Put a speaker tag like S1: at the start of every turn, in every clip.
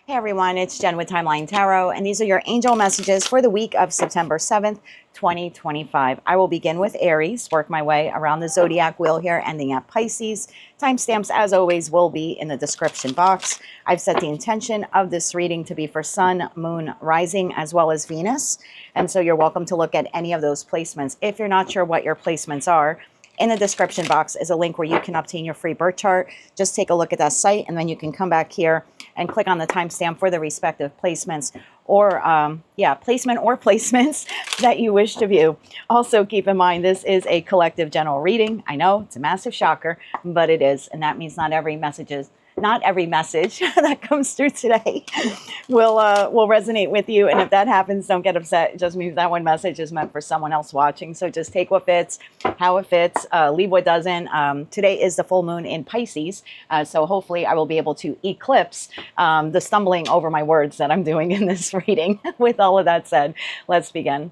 S1: Hey everyone, it's Jen with Timeline Tarot, and these are your angel messages for the week of September 7th, 2025. I will begin with Aries, work my way around the zodiac wheel here, ending at Pisces. Timestamps, as always, will be in the description box. I've set the intention of this reading to be for Sun, Moon, Rising, as well as Venus. And so you're welcome to look at any of those placements. If you're not sure what your placements are, in the description box is a link where you can obtain your free birth chart. Just take a look at that site, and then you can come back here and click on the timestamp for the respective placements or, placement or placements that you wish to view. Also, keep in mind, this is a collective general reading. I know it's a massive shocker, but it is. And that means not every message that comes through today will resonate with you. And if that happens, don't get upset. It just means that one message is meant for someone else watching. So just take what fits, how it fits, leave what doesn't. Today is the full moon in Pisces. So hopefully I will be able to eclipse the stumbling over my words that I'm doing in this reading. With all of that said, let's begin.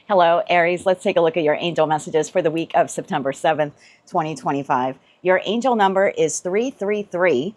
S1: Hello, Aries. Let's take a look at your angel messages for the week of September 7th, 2025. Your angel number is 333.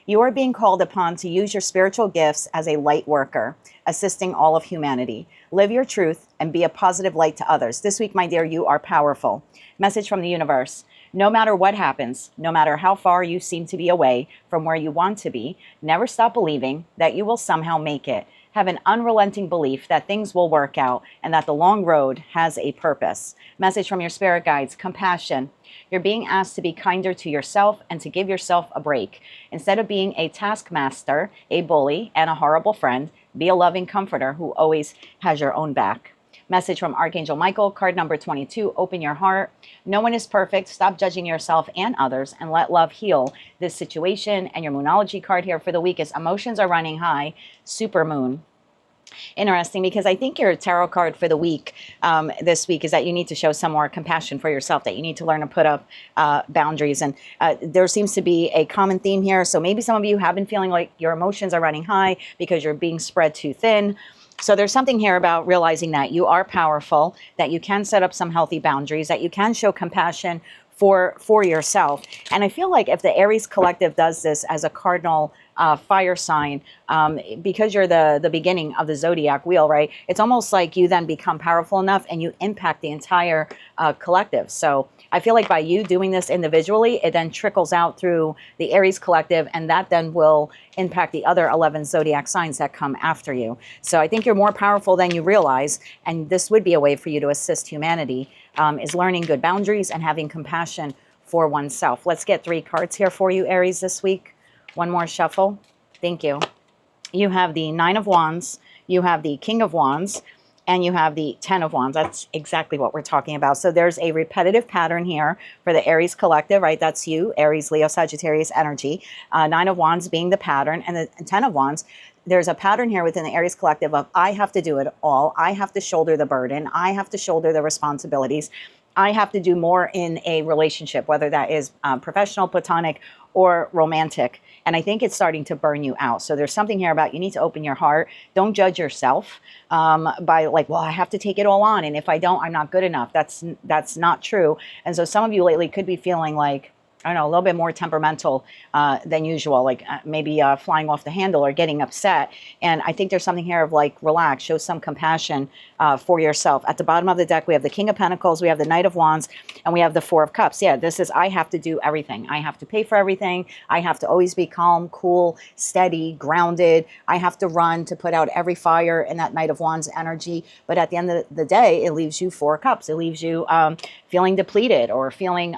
S1: You are being called upon to use your spiritual gifts as a light worker, assisting all of humanity. Live your truth and be a positive light to others. This week, my dear, you are powerful. Message from the universe. No matter what happens, no matter how far you seem to be away from where you want to be, never stop believing that you will somehow make it. Have an unrelenting belief that things will work out and that the long road has a purpose. Message from your spirit guides, compassion. You're being asked to be kinder to yourself and to give yourself a break. Instead of being a taskmaster, a bully, and a horrible friend, be a loving comforter who always has your own back. Message from Archangel Michael, card number 22, open your heart. No one is perfect. Stop judging yourself and others and let love heal this situation. And your Moonology card here for the week is emotions are running high, super moon. Interesting, because I think your tarot card for the week this week is that you need to show some more compassion for yourself, that you need to learn to put up boundaries. And there seems to be a common theme here. So maybe some of you have been feeling like your emotions are running high because you're being spread too thin. So there's something here about realizing that you are powerful, that you can set up some healthy boundaries, that you can show compassion for yourself. And I feel like if the Aries collective does this as a cardinal fire sign, because you're the beginning of the zodiac wheel, right? It's almost like you then become powerful enough and you impact the entire collective. So I feel like by you doing this individually, it then trickles out through the Aries collective, and that then will impact the other 11 zodiac signs that come after you. So I think you're more powerful than you realize, and this would be a way for you to assist humanity, is learning good boundaries and having compassion for oneself. Let's get 3 cards here for you, Aries, this week. One more shuffle. Thank you. You have the 9 of Wands, you have the King of Wands, and you have the 10 of Wands. That's exactly what we're talking about. So there's a repetitive pattern here for the Aries collective, right? That's you, Aries, Leo, Sagittarius energy. 9 of Wands being the pattern, and the 10 of Wands. There's a pattern here within the Aries collective of I have to do it all. I have to shoulder the burden. I have to shoulder the responsibilities. I have to do more in a relationship, whether that is professional, platonic, or romantic. And I think it's starting to burn you out. So there's something here about you need to open your heart. Don't judge yourself by like, well, I have to take it all on. And if I don't, I'm not good enough. That's not true. And so some of you lately could be feeling like, I don't know, a little bit more temperamental than usual, like maybe flying off the handle or getting upset. And I think there's something here of like, relax, show some compassion for yourself. At the bottom of the deck, we have the King of Pentacles, we have the Knight of Wands, and we have the 4 of Cups. Yeah, this is, I have to do everything. I have to pay for everything. I have to always be calm, cool, steady, grounded. I have to run to put out every fire in that Knight of Wands energy. But at the end of the day, it leaves you 4 cups. It leaves you feeling depleted or feeling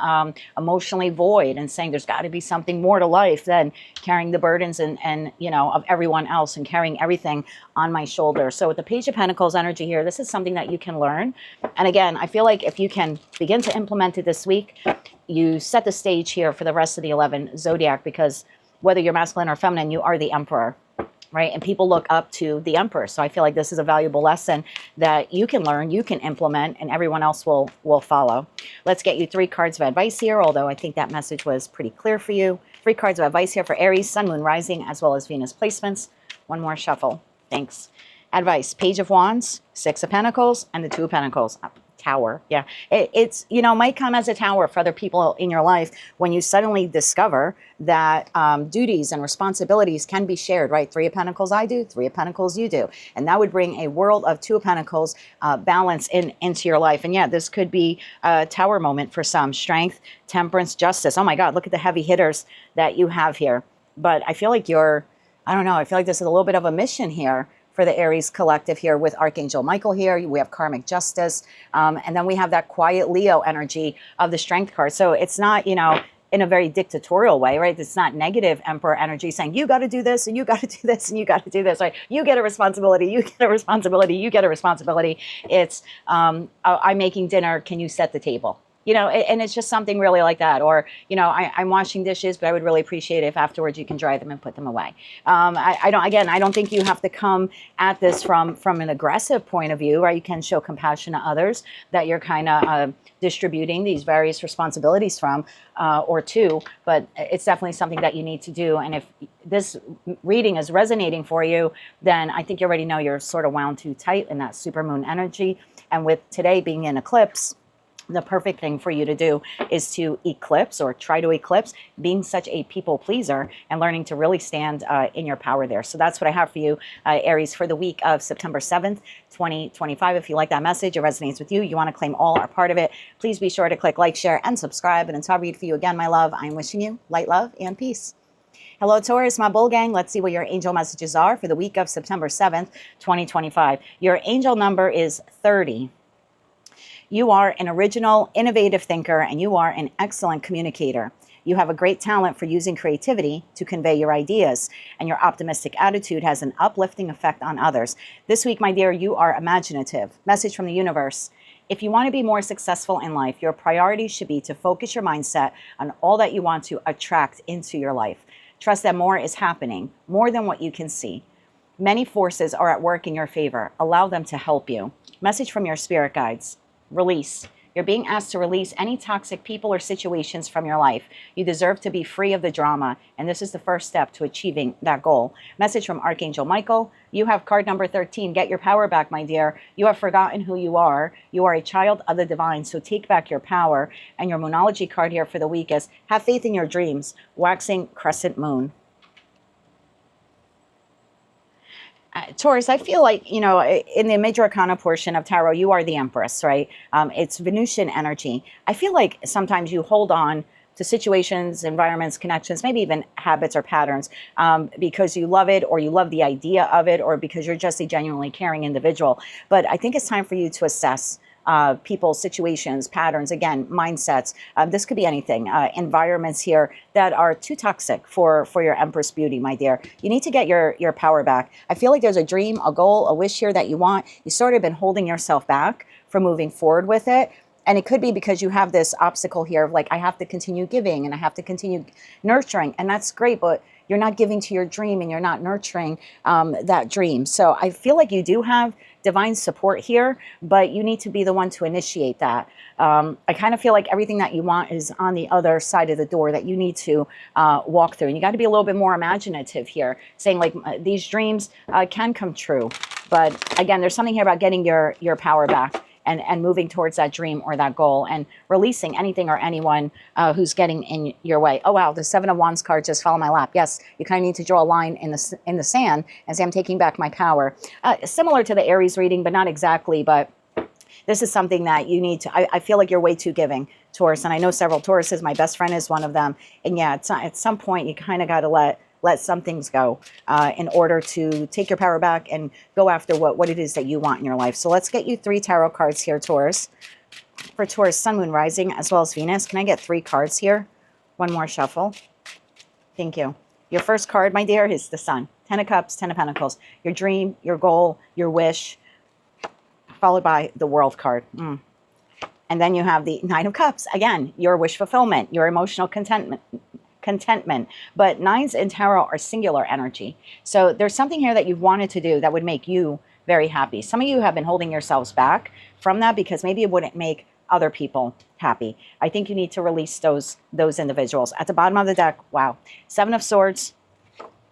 S1: emotionally void, and saying there's got to be something more to life than carrying the burdens and you know, of everyone else and carrying everything on my shoulder. So with the Page of Pentacles energy here, this is something that you can learn. And again, I feel like if you can begin to implement it this week, you set the stage here for the rest of the 11 zodiac, because whether you're masculine or feminine, you are the emperor, right? And people look up to the emperor. So I feel like this is a valuable lesson that you can learn, you can implement, and everyone else will follow. Let's get you 3 cards of advice here, although I think that message was pretty clear for you. 3 cards of advice here for Aries, Sun, Moon, Rising, as well as Venus placements. One more shuffle. Thanks. Advice, Page of Wands, 6 of Pentacles, and the 2 of Pentacles. tower. Yeah. It's, you know, might come as a tower for other people in your life when you suddenly discover that duties and responsibilities can be shared, right? Three of Pentacles I do, Three of Pentacles you do. And that would bring a world of Two of Pentacles balance into your life. And yeah, this could be a tower moment for some. Strength, temperance, justice. Oh my God, look at the heavy hitters that you have here. But I feel like you're, I don't know, I feel like this is a little bit of a mission here for the Aries collective here with Archangel Michael here. We have karmic justice. And then we have that quiet Leo energy of the strength card. So it's not, you know, in a very dictatorial way, right? It's not negative Emperor energy saying, you got to do this and you got to do this and you got to do this, right? You get a responsibility, you get a responsibility, you get a responsibility. It's, I'm making dinner, can you set the table? You know, and it's just something really like that. Or, you know, I'm washing dishes, but I would really appreciate it if afterwards you can dry them and put them away. I don't think you have to come at this from an aggressive point of view, right? You can show compassion to others that you're kind of distributing these various responsibilities from or to, but it's definitely something that you need to do. And if this reading is resonating for you, then I think you already know you're sort of wound too tight in that supermoon energy. And with today being in eclipse, the perfect thing for you to do is to eclipse or try to eclipse being such a people pleaser and learning to really stand in your power there. So that's what I have for you, Aries, for the week of September 7th, 2025. If you like that message, it resonates with you, you want to claim all or part of it, please be sure to click like, share, and subscribe. And until I read for you again, my love, I'm wishing you light, love, and peace. Hello, Taurus, my bull gang. Let's see what your angel messages are for the week of September 7th, 2025. Your angel number is 30. You are an original, innovative thinker, and you are an excellent communicator. You have a great talent for using creativity to convey your ideas, and your optimistic attitude has an uplifting effect on others. This week, my dear, you are imaginative. Message from the universe. If you want to be more successful in life, your priority should be to focus your mindset on all that you want to attract into your life. Trust that more is happening, more than what you can see. Many forces are at work in your favor. Allow them to help you. Message from your spirit guides. Release. You're being asked to release any toxic people or situations from your life. You deserve to be free of the drama, and this is the first step to achieving that goal. Message from Archangel Michael. You have card number 13. Get your power back, my dear. You have forgotten who you are. You are a child of the divine, so take back your power. And your Moonology card here for the week is have faith in your dreams. Waxing crescent moon. Taurus, I feel like, you know, in the major arcana portion of tarot, you are the Empress, right? It's Venusian energy. I feel like sometimes you hold on to situations, environments, connections, maybe even habits or patterns because you love it or you love the idea of it or because you're just a genuinely caring individual. But I think it's time for you to assess people, situations, patterns, again, mindsets. This could be anything. Environments here that are too toxic for your Empress beauty, my dear. You need to get your power back. I feel like there's a dream, a goal, a wish here that you want. You sort of been holding yourself back from moving forward with it. And it could be because you have this obstacle here of like, I have to continue giving and I have to continue nurturing. And that's great, but you're not giving to your dream and you're not nurturing that dream. So I feel like you do have divine support here, but you need to be the one to initiate that. I kind of feel like everything that you want is on the other side of the door that you need to walk through. And you got to be a little bit more imaginative here, saying like these dreams can come true. But again, there's something here about getting your power back. And moving towards that dream or that goal and releasing anything or anyone who's getting in your way. Oh, wow, the Seven of Wands card just fell in my lap. Yes, you kind of need to draw a line in the sand and say, I'm taking back my power. Similar to the Aries reading, but not exactly. But this is something that you need to, I feel like you're way too giving, Taurus. And I know several Tauruses. My best friend is one of them. And yeah, at some point, you kind of got to let some things go in order to take your power back and go after what it is that you want in your life. So let's get you 3 tarot cards here, Taurus. For Taurus, Sun, Moon, Rising, as well as Venus. Can I get 3 cards here? One more shuffle. Thank you. Your first card, my dear, is the Sun. 10 of Cups, 10 of Pentacles. Your dream, your goal, your wish, followed by the World card. And then you have the 9 of Cups. Again, your wish fulfillment, your emotional contentment. But 9s in tarot are singular energy. So there's something here that you've wanted to do that would make you very happy. Some of you have been holding yourselves back from that because maybe it wouldn't make other people happy. I think you need to release those individuals. At the bottom of the deck, wow, 7 of Swords,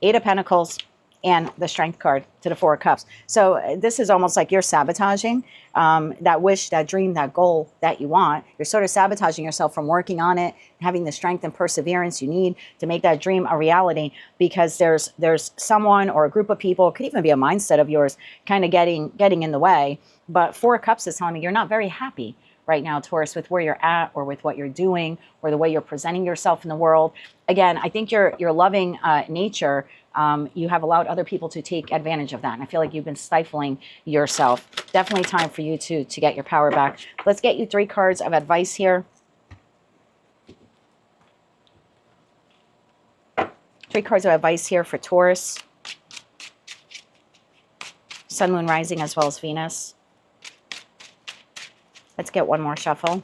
S1: 8 of Pentacles, and the Strength card to the Four of Cups. So this is almost like you're sabotaging that wish, that dream, that goal that you want. You're sort of sabotaging yourself from working on it, having the strength and perseverance you need to make that dream a reality, because there's someone or a group of people, it could even be a mindset of yours, kind of getting in the way. But Four of Cups is telling me you're not very happy right now, Taurus, with where you're at or with what you're doing or the way you're presenting yourself in the world. Again, I think your loving nature, you have allowed other people to take advantage of that. And I feel like you've been stifling yourself. Definitely time for you to get your power back. Let's get you 3 cards of advice here. 3 cards of advice here for Taurus. Sun, Moon, Rising, as well as Venus. Let's get one more shuffle.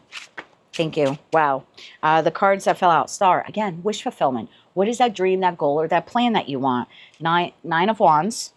S1: Thank you. Wow. The cards that fell out. Star. Again, wish fulfillment. What is that dream, that goal, or that plan that you want? Nine of Wands.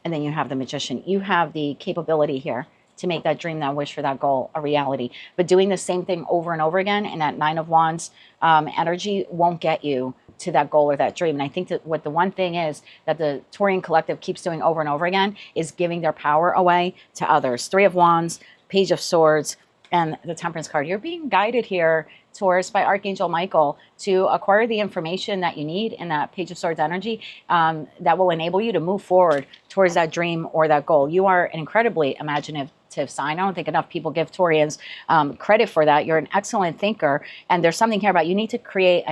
S1: And then you have the Magician. You have the capability here to make that dream, that wish, or that goal a reality. But doing the same thing over and over again in that 9 of Wands energy won't get you to that goal or that dream. And I think that what the one thing is that the Taurian collective keeps doing over and over again is giving their power away to others. 3 of Wands, Page of Swords, and the Temperance card. You're being guided here, Taurus, by Archangel Michael to acquire the information that you need in that Page of Swords energy that will enable you to move forward towards that dream or that goal. You are an incredibly imaginative sign. I don't think enough people give Taurians credit for that. You're an excellent thinker, and there's something here about you need to create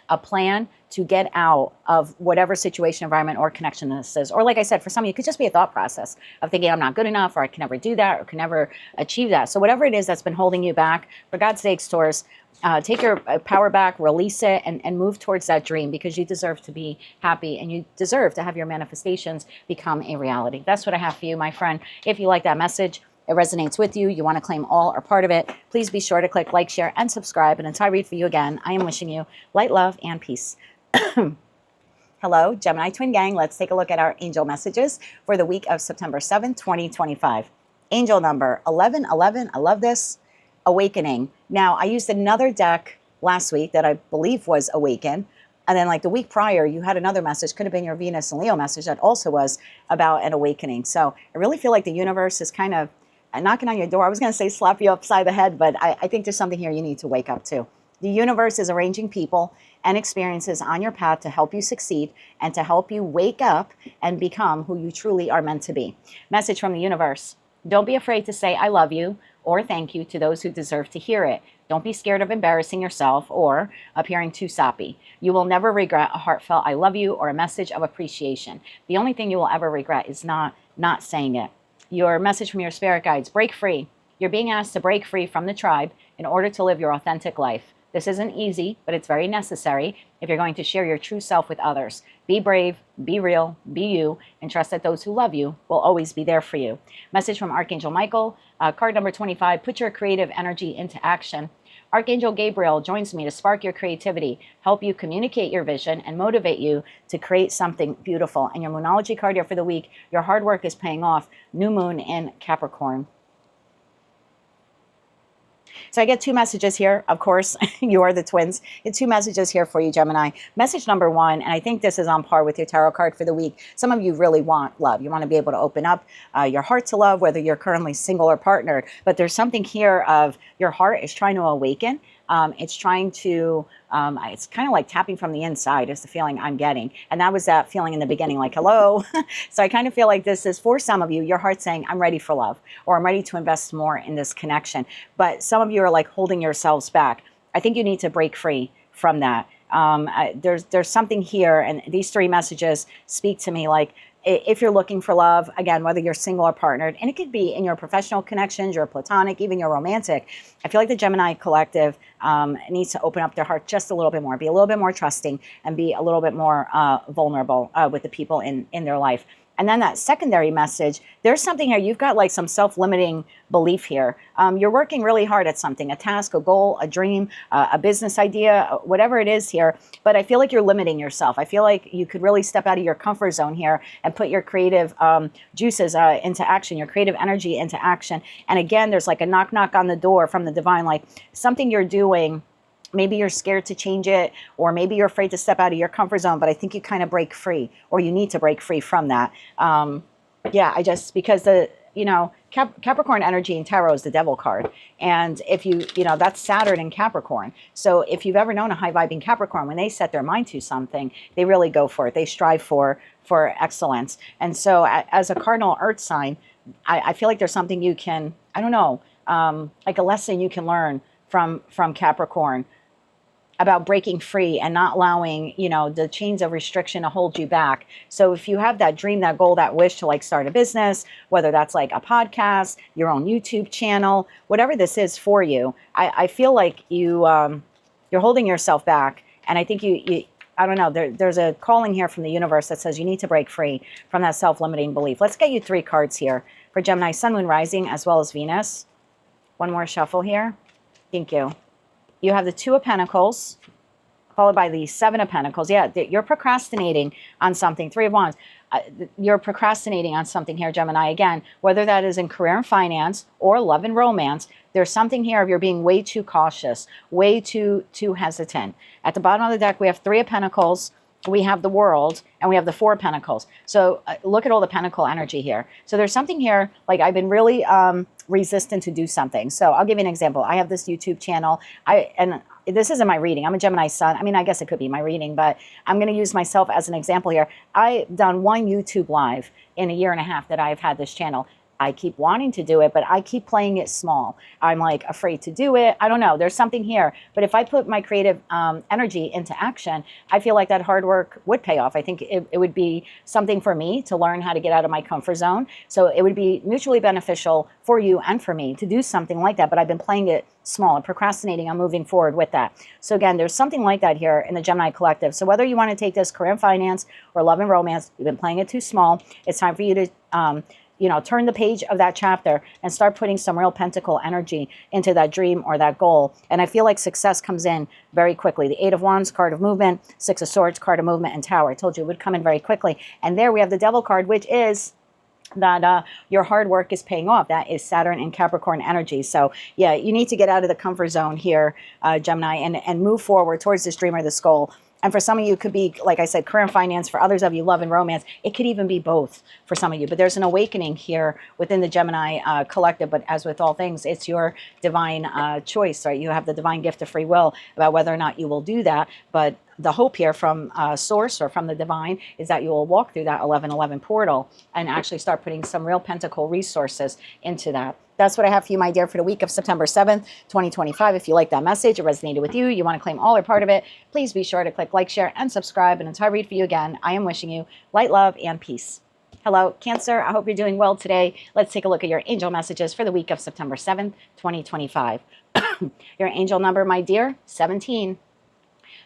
S1: a plan to get out of whatever situation, environment, or connection this is. Or like I said, for some of you, it could just be a thought process of thinking, I'm not good enough, or I can never do that, or can never achieve that. So whatever it is that's been holding you back, for God's sakes, Taurus, take your power back, release it, and move towards that dream, because you deserve to be happy, and you deserve to have your manifestations become a reality. That's what I have for you, my friend. If you like that message, it resonates with you, you want to claim all or part of it, please be sure to click like, share, and subscribe. And until I read for you again, I am wishing you light, love, and peace. Hello, Gemini Twin Gang. Let's take a look at our angel messages for the week of September 7th, 2025. Angel number 1111. I love this. Awakening. Now, I used another deck last week that I believe was Awaken. And then like the week prior, you had another message, could have been your Venus and Leo message, that also was about an awakening. So I really feel like the universe is kind of knocking on your door. I was going to say slap you upside the head, but I think there's something here you need to wake up to. The universe is arranging people and experiences on your path to help you succeed and to help you wake up and become who you truly are meant to be. Message from the universe. Don't be afraid to say I love you or thank you to those who deserve to hear it. Don't be scared of embarrassing yourself or appearing too soppy. You will never regret a heartfelt I love you or a message of appreciation. The only thing you will ever regret is not saying it. Your message from your spirit guides. Break free. You're being asked to break free from the tribe in order to live your authentic life. This isn't easy, but it's very necessary if you're going to share your true self with others. Be brave, be real, be you, and trust that those who love you will always be there for you. Message from Archangel Michael, card number 25, put your creative energy into action. Archangel Gabriel joins me to spark your creativity, help you communicate your vision, and motivate you to create something beautiful. And your Moonology card here for the week, your hard work is paying off. New moon in Capricorn. So I get 2 messages here. Of course, you are the twins. Get 2 messages here for you, Gemini. Message number 1, and I think this is on par with your tarot card for the week. Some of you really want love. You want to be able to open up your heart to love, whether you're currently single or partnered. But there's something here of your heart is trying to awaken. It's trying to, it's kind of like tapping from the inside is the feeling I'm getting. And that was that feeling in the beginning, like, hello. So I kind of feel like this is, for some of you, your heart saying, I'm ready for love, or I'm ready to invest more in this connection. But some of you are like holding yourselves back. I think you need to break free from that. There's something here, and these 3 messages speak to me like, if you're looking for love, again, whether you're single or partnered, and it could be in your professional connections, your platonic, even your romantic, I feel like the Gemini collective needs to open up their heart just a little bit more, be a little bit more trusting, and be a little bit more vulnerable with the people in their life. And then that secondary message, there's something here. You've got like some self-limiting belief here. You're working really hard at something, a task, a goal, a dream, a business idea, whatever it is here. But I feel like you're limiting yourself. I feel like you could really step out of your comfort zone here and put your creative juices into action, your creative energy into action. And again, there's like a knock, knock on the door from the divine, like something you're doing maybe you're scared to change it, or maybe you're afraid to step out of your comfort zone, but I think you kind of break free, or you need to break free from that. Yeah, because Capricorn energy in tarot is the devil card. And if that's Saturn in Capricorn. So if you've ever known a high vibing Capricorn, when they set their mind to something, they really go for it. They strive for excellence. And so as a cardinal earth sign, I feel like there's something you can, I don't know, like a lesson you can learn from Capricorn about breaking free and not allowing, the chains of restriction to hold you back. So if you have that dream, that goal, that wish to like start a business, whether that's like a podcast, your own YouTube channel, whatever this is for you, I feel like you're holding yourself back. And I think I don't know, there's a calling here from the universe that says you need to break free from that self-limiting belief. Let's get you 3 cards here for Gemini, Sun, Moon, Rising, as well as Venus. One more shuffle here. Thank you. You have the 2 of Pentacles, followed by the 7 of Pentacles. Yeah, you're procrastinating on something. 3 of Wands. You're procrastinating on something here, Gemini. Again, whether that is in career and finance or love and romance, there's something here of you're being way too cautious, way too hesitant. At the bottom of the deck, we have 3 of Pentacles, we have the World, and we have the 4 of Pentacles. So look at all the Pentacle energy here. So there's something here, like I've been really resistant to do something. So I'll give you an example. I have this YouTube channel. And this isn't my reading. I'm a Gemini Sun. I mean, I guess it could be my reading, but I'm going to use myself as an example here. I've done 1 YouTube live in a year and a half that I've had this channel. I keep wanting to do it, but I keep playing it small. I'm like afraid to do it. I don't know. There's something here. But if I put my creative energy into action, I feel like that hard work would pay off. I think it would be something for me to learn how to get out of my comfort zone. So it would be mutually beneficial for you and for me to do something like that. But I've been playing it small and procrastinating on moving forward with that. So again, there's something like that here in the Gemini collective. So whether you want to take this career and finance or love and romance, you've been playing it too small. It's time for you to turn the page of that chapter and start putting some real pentacle energy into that dream or that goal. And I feel like success comes in very quickly. The 8 of Wands, card of movement, 6 of Swords, card of movement, and Tower. I told you it would come in very quickly. And there we have the Devil card, which is that your hard work is paying off. That is Saturn and Capricorn energy. So yeah, you need to get out of the comfort zone here, Gemini, and move forward towards this dream or this goal. And for some of you, it could be, like I said, career and finance. For others of you, love and romance. It could even be both for some of you. But there's an awakening here within the Gemini collective. But as with all things, it's your divine choice, right? You have the divine gift of free will about whether or not you will do that. But the hope here from source or from the divine is that you will walk through that 1111 portal and actually start putting some real pentacle resources into that. That's what I have for you, my dear, for the week of September 7th, 2025. If you like that message, it resonated with you, you want to claim all or part of it, please be sure to click like, share, and subscribe. And until I read for you again, I am wishing you light, love, and peace. Hello, Cancer. I hope you're doing well today. Let's take a look at your angel messages for the week of September 7th, 2025. Your angel number, my dear, 17.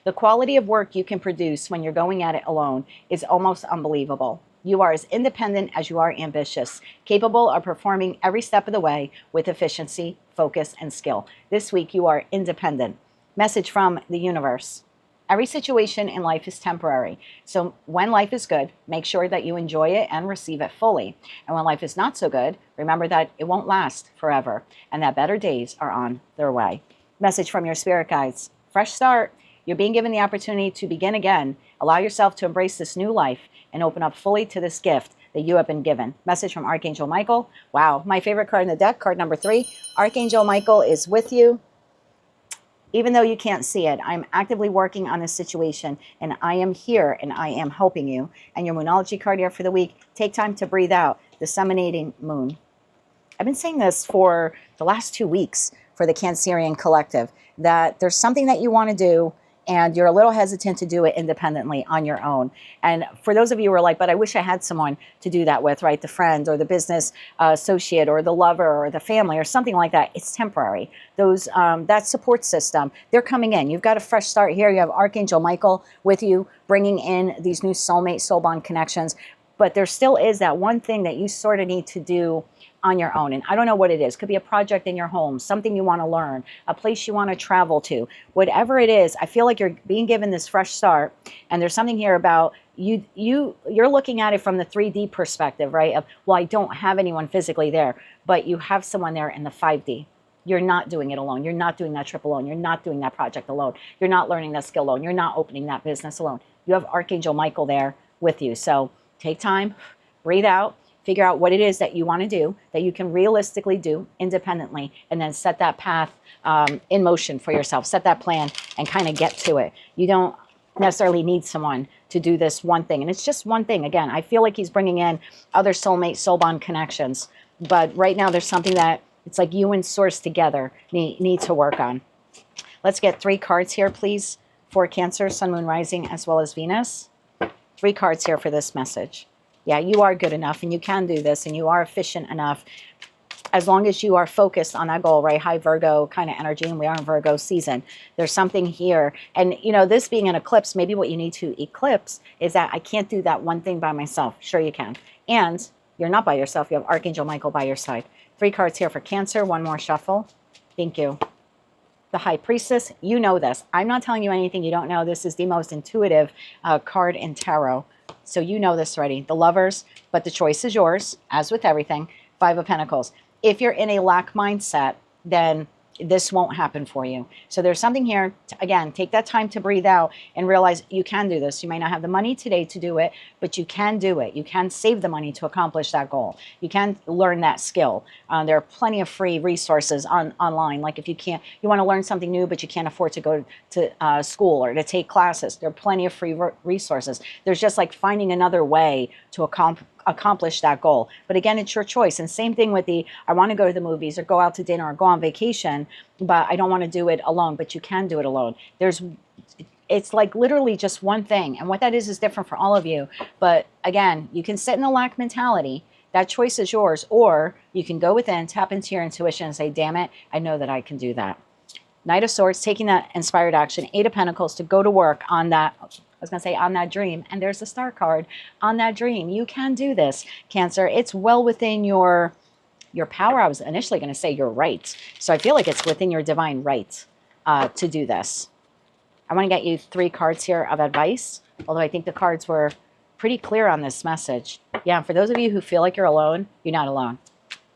S1: The quality of work you can produce when you're going at it alone is almost unbelievable. You are as independent as you are ambitious, capable of performing every step of the way with efficiency, focus, and skill. This week, you are independent. Message from the universe. Every situation in life is temporary. So when life is good, make sure that you enjoy it and receive it fully. And when life is not so good, remember that it won't last forever and that better days are on their way. Message from your spirit guides. Fresh start. You're being given the opportunity to begin again. Allow yourself to embrace this new life and open up fully to this gift that you have been given. Message from Archangel Michael. Wow, my favorite card in the deck, card number 3. Archangel Michael is with you. Even though you can't see it, I'm actively working on this situation, and I am here, and I am helping you. And your Moonology card here for the week, take time to breathe out, disseminating moon. I've been saying this for the last 2 weeks for the Cancerian collective, that there's something that you want to do, and you're a little hesitant to do it independently on your own. And for those of you who are like, but I wish I had someone to do that with, right? The friend or the business associate or the lover or the family or something like that. It's temporary. Those that support system, they're coming in. You've got a fresh start here. You have Archangel Michael with you, bringing in these new soulmate, soul bond connections. But there still is that one thing that you sort of need to do on your own. And I don't know what it is. Could be a project in your home, something you want to learn, a place you want to travel to, whatever it is. I feel like you're being given this fresh start. And there's something here about you're looking at it from the 3D perspective, right? Of, well, I don't have anyone physically there, but you have someone there in the 5D. You're not doing it alone. You're not doing that trip alone. You're not doing that project alone. You're not learning that skill alone. You're not opening that business alone. You have Archangel Michael there with you. So take time, breathe out, figure out what it is that you want to do, that you can realistically do independently, and then set that path in motion for yourself. Set that plan and kind of get to it. You don't necessarily need someone to do this one thing. And it's just one thing. Again, I feel like he's bringing in other soulmate, soul bond connections. But right now there's something that it's like you and Source together need to work on. Let's get 3 cards here, please, for Cancer, Sun, Moon, Rising, as well as Venus. 3 cards here for this message. Yeah, you are good enough and you can do this and you are efficient enough as long as you are focused on that goal, right? High Virgo kind of energy, and we are in Virgo season. There's something here. And, you know, this being an eclipse, maybe what you need to eclipse is that I can't do that one thing by myself. Sure you can. And you're not by yourself. You have Archangel Michael by your side. 3 cards here for Cancer. One more shuffle. Thank you. The High Priestess. You know this. I'm not telling you anything you don't know. This is the most intuitive card in tarot. So you know this already. The Lovers, but the choice is yours, as with everything. 5 of Pentacles. If you're in a lack mindset, then this won't happen for you. So there's something here. Again, take that time to breathe out and realize you can do this. You may not have the money today to do it, but you can do it. You can save the money to accomplish that goal. You can learn that skill. There are plenty of free resources online. Like if you want to learn something new, but you can't afford to go to school or to take classes, there are plenty of free resources. There's just like finding another way to accomplish that goal. But again, it's your choice. And same thing with I want to go to the movies or go out to dinner or go on vacation, but I don't want to do it alone. But you can do it alone. It's like literally just one thing. And what that is different for all of you. But again, you can sit in the lack mentality. That choice is yours. Or you can go within, tap into your intuition and say, damn it, I know that I can do that. Knight of Swords, taking that inspired action. 8 of Pentacles to go to work on that. I was going to say on that dream. And there's the Star card on that dream. You can do this, Cancer. It's well within your power. I was initially going to say your right. So I feel like it's within your divine right to do this. I want to get you 3 cards here of advice, although I think the cards were pretty clear on this message. Yeah, for those of you who feel like you're alone, you're not alone.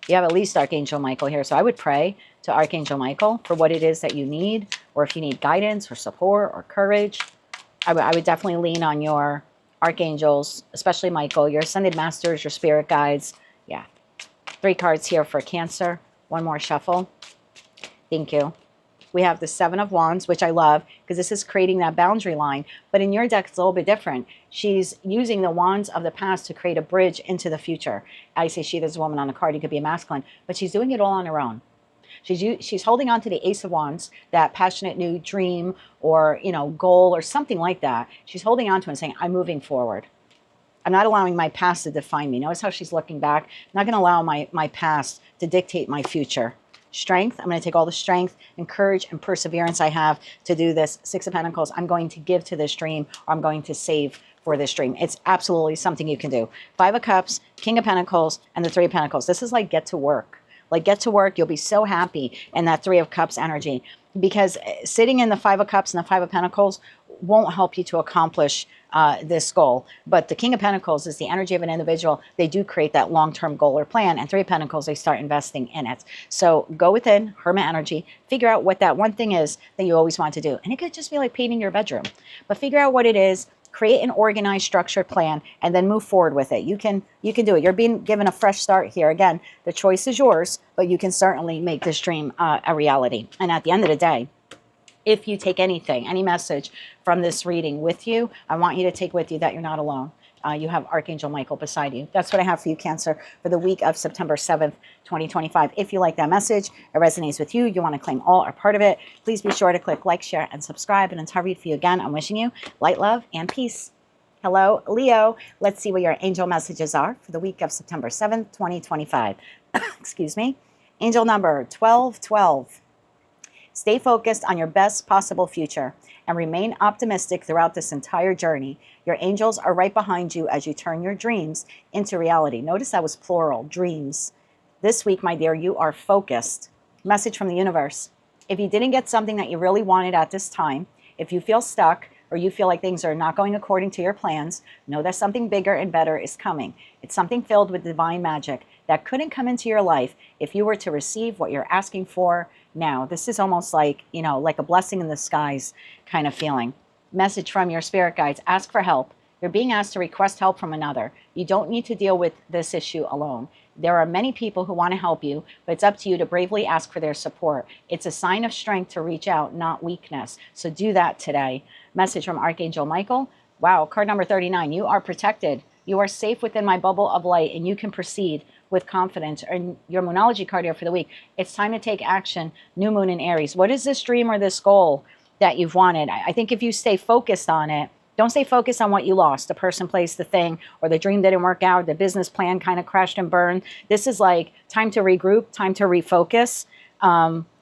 S1: You have at least Archangel Michael here. So I would pray to Archangel Michael for what it is that you need, or if you need guidance or support or courage. I would definitely lean on your archangels, especially Michael, your ascended masters, your spirit guides. Yeah. 3 cards here for Cancer. One more shuffle. Thank you. We have the 7 of Wands, which I love because this is creating that boundary line. But in your deck, it's a little bit different. She's using the wands of the past to create a bridge into the future. I say she, there's a woman on the card. You could be a masculine. But she's doing it all on her own. She's holding on to the Ace of Wands, that passionate new dream or, goal or something like that. She's holding on to it and saying, I'm moving forward. I'm not allowing my past to define me. Notice how she's looking back. I'm not going to allow my past to dictate my future. Strength. I'm going to take all the strength and courage and perseverance I have to do this. 6 of Pentacles. I'm going to give to this dream, or I'm going to save for this dream. It's absolutely something you can do. 5 of Cups, King of Pentacles, and the 3 of Pentacles. This is like get to work. Like get to work. You'll be so happy in that 3 of Cups energy, because sitting in the 5 of Cups and the 5 of Pentacles won't help you to accomplish this goal. But the King of Pentacles is the energy of an individual. They do create that long-term goal or plan. And 3 of Pentacles, they start investing in it. So go within, Hermit energy, figure out what that one thing is that you always want to do. And it could just be like painting your bedroom. But figure out what it is. Create an organized, structured plan, and then move forward with it. You can do it. You're being given a fresh start here. Again, the choice is yours, but you can certainly make this dream a reality. And at the end of the day, if you take anything, any message from this reading with you, I want you to take with you that you're not alone. You have Archangel Michael beside you. That's what I have for you, Cancer, for the week of September 7th, 2025. If you like that message, it resonates with you, you want to claim all or part of it, please be sure to click like, share, and subscribe. And until I read for you again, I'm wishing you light, love, and peace. Hello, Leo. Let's see what your angel messages are for the week of September 7th, 2025. Excuse me. Angel number 1212. Stay focused on your best possible future and remain optimistic throughout this entire journey. Your angels are right behind you as you turn your dreams into reality. Notice that was plural, dreams. This week, my dear, you are focused. Message from the universe. If you didn't get something that you really wanted at this time, if you feel stuck, or you feel like things are not going according to your plans, know that something bigger and better is coming. It's something filled with divine magic that couldn't come into your life if you were to receive what you're asking for now. This is almost like, you know, like a blessing in the skies kind of feeling. Message from your spirit guides: ask for help. You're being asked to request help from another. You don't need to deal with this issue alone. There are many people who want to help you, but it's up to you to bravely ask for their support. It's a sign of strength to reach out, not weakness. So do that today. Message from Archangel Michael. Wow, card number 39. You are protected. You are safe within my bubble of light, and you can proceed with confidence. And your Moonology card here for the week. It's time to take action. New moon in Aries. What is this dream or this goal that you've wanted? I think if you stay focused on it, don't stay focused on what you lost, the person, place, the thing, or the dream didn't work out, the business plan kind of crashed and burned. This is like time to regroup, time to refocus,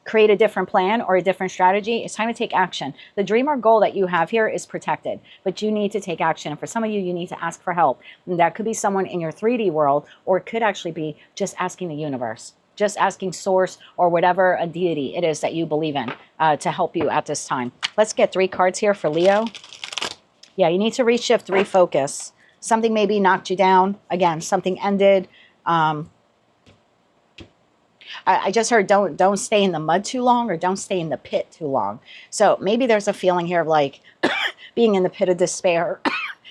S1: create a different plan or a different strategy. It's time to take action. The dream or goal that you have here is protected, but you need to take action. And for some of you, you need to ask for help. And that could be someone in your 3D world, or it could actually be just asking the universe, just asking source or whatever a deity it is that you believe in to help you at this time. Let's get 3 cards here for Leo. Yeah, you need to reshift, refocus. Something maybe knocked you down. Again, something ended. I just heard don't stay in the mud too long, or don't stay in the pit too long. So maybe there's a feeling here of like being in the pit of despair.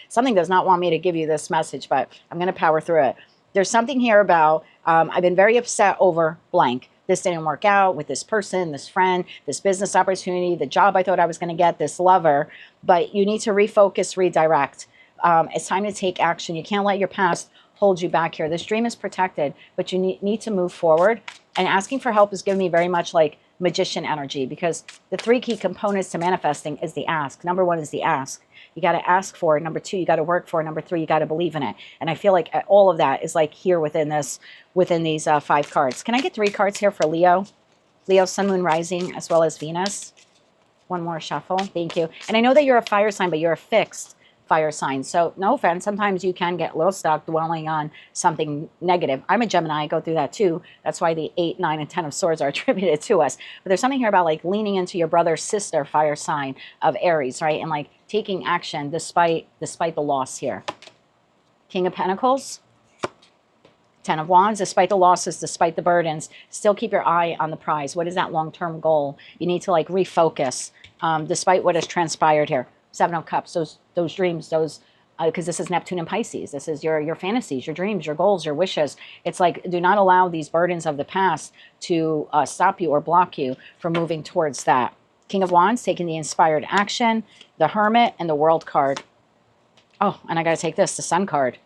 S1: Something does not want me to give you this message, but I'm going to power through it. There's something here about I've been very upset over blank. This didn't work out with this person, this friend, this business opportunity, the job I thought I was going to get, this lover. But you need to refocus, redirect. It's time to take action. You can't let your past hold you back here. This dream is protected, but you need to move forward. And asking for help is giving me very much like magician energy, because the 3 key components to manifesting is the ask. Number 1 is the ask. You got to ask for it. Number 2, you got to work for it. Number 3, you got to believe in it. And I feel like all of that is like here within these 5 cards. Can I get 3 cards here for Leo? Leo, Sun, Moon, Rising, as well as Venus. One more shuffle. Thank you. And I know that you're a fire sign, but you're a fixed fire sign. So no offense, sometimes you can get a little stuck dwelling on something negative. I'm a Gemini, I go through that too. That's why the 8, 9, and 10 of swords are attributed to us. But there's something here about like leaning into your brother, sister, fire sign of Aries, right? And like taking action despite the loss here. King of Pentacles, 10 of Wands. Despite the losses, despite the burdens, still keep your eye on the prize. What is that long-term goal? You need to like refocus despite what has transpired here. 7 of Cups, those dreams, those, because this is Neptune and Pisces. This is your fantasies, your dreams, your goals, your wishes. It's like, do not allow these burdens of the past to stop you or block you from moving towards that. King of Wands, taking the inspired action, the Hermit, and the World card. Oh, and I got to take this, the Sun card.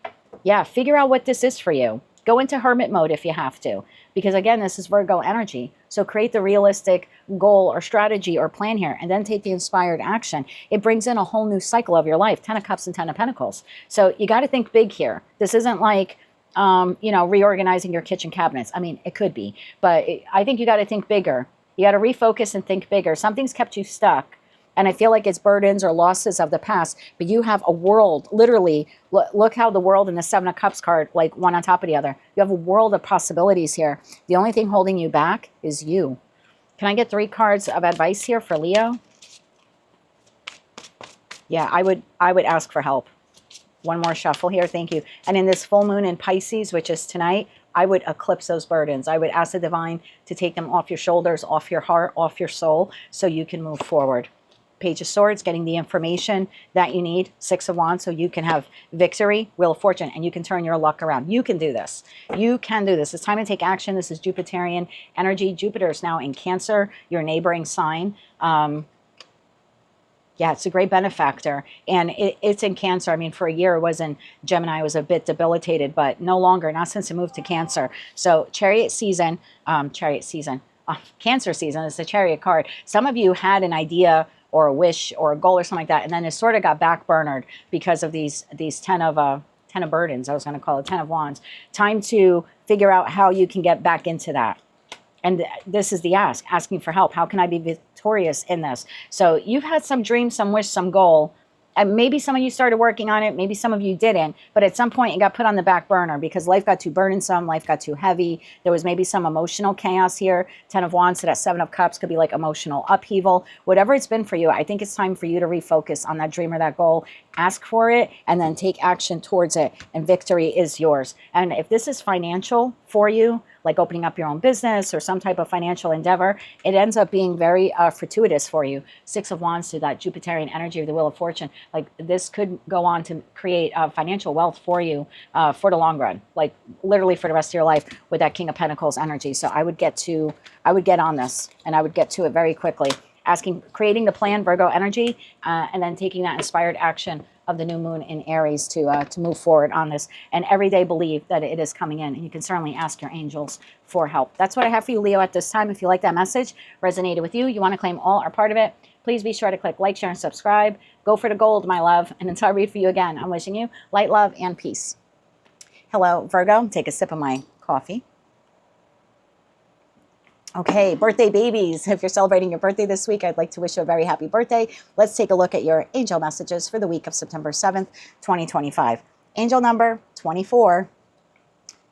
S1: Yeah, figure out what this is for you. Go into hermit mode if you have to, because again, this is Virgo energy. So create the realistic goal or strategy or plan here, and then take the inspired action. It brings in a whole new cycle of your life. 10 of Cups and 10 of Pentacles. So you got to think big here. This isn't like, reorganizing your kitchen cabinets. I mean, it could be, but I think you got to think bigger. You got to refocus and think bigger. Something's kept you stuck. And I feel like it's burdens or losses of the past, but you have a world, literally, look how the world in the 7 of Cups card, like one on top of the other. You have a world of possibilities here. The only thing holding you back is you. Can I get 3 cards of advice here for Leo? Yeah, I would ask for help. One more shuffle here, thank you. And in this full moon in Pisces, which is tonight, I would eclipse those burdens. I would ask the divine to take them off your shoulders, off your heart, off your soul, so you can move forward. Page of Swords, getting the information that you need. 6 of Wands, so you can have victory. Wheel of Fortune, and you can turn your luck around. You can do this. You can do this. It's time to take action. This is Jupiterian energy. Jupiter is now in Cancer, your neighboring sign. Yeah, it's a great benefactor. And it's in Cancer. I mean, for a year it was in Gemini. It was a bit debilitated, but no longer, not since it moved to Cancer. So Cancer season is the Chariot card. Some of you had an idea or a wish or a goal or something like that, and then it sort of got backburnered because of these 10 of burdens. I was going to call it 10 of Wands. Time to figure out how you can get back into that. And this is the asking for help. How can I be victorious in this? So you've had some dream, some wish, some goal, And maybe some of you started working on it, maybe some of you didn't, but at some point it got put on the back burner because life got too burdensome, life got too heavy. There was maybe some emotional chaos here. 10 of Wands to that 7 of Cups could be like emotional upheaval. Whatever it's been for you, I think it's time for you to refocus on that dream or that goal. Ask for it and then take action towards it, and victory is yours. And if this is financial for you, like opening up your own business or some type of financial endeavor, it ends up being very fortuitous for you. 6 of Wands to that Jupiterian energy of the Wheel of Fortune. Like this could go on to create financial wealth for you for the long run, like literally for the rest of your life with that King of Pentacles energy. So I would get on this, and I would get to it very quickly. Creating the plan, Virgo energy, and then taking that inspired action of the new moon in Aries to move forward on this. And every day believe that it is coming in. And you can certainly ask your angels for help. That's what I have for you, Leo, at this time. If you like that message, resonated with you, you want to claim all or part of it, please be sure to click like, share, and subscribe. Go for the gold, my love. And until I read for you again, I'm wishing you light, love, and peace. Hello, Virgo. Take a sip of my coffee. Okay, birthday babies. If you're celebrating your birthday this week, I'd like to wish you a very happy birthday. Let's take a look at your angel messages for the week of September 7th, 2025. Angel number 24.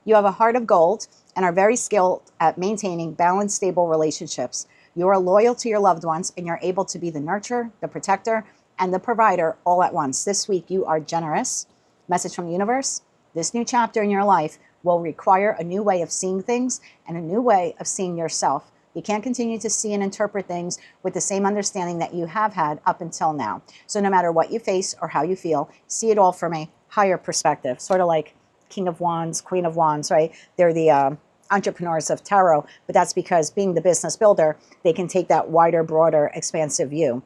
S1: You have a heart of gold and are very skilled at maintaining balanced, stable relationships. You are loyal to your loved ones and you're able to be the nurturer, the protector, and the provider all at once. This week, you are generous. Message from the universe. This new chapter in your life will require a new way of seeing things and a new way of seeing yourself. You can't continue to see and interpret things with the same understanding that you have had up until now. So no matter what you face or how you feel, see it all from a higher perspective, sort of like King of Wands, Queen of Wands, right? They're the entrepreneurs of tarot, but that's because being the business builder, they can take that wider, broader, expansive view.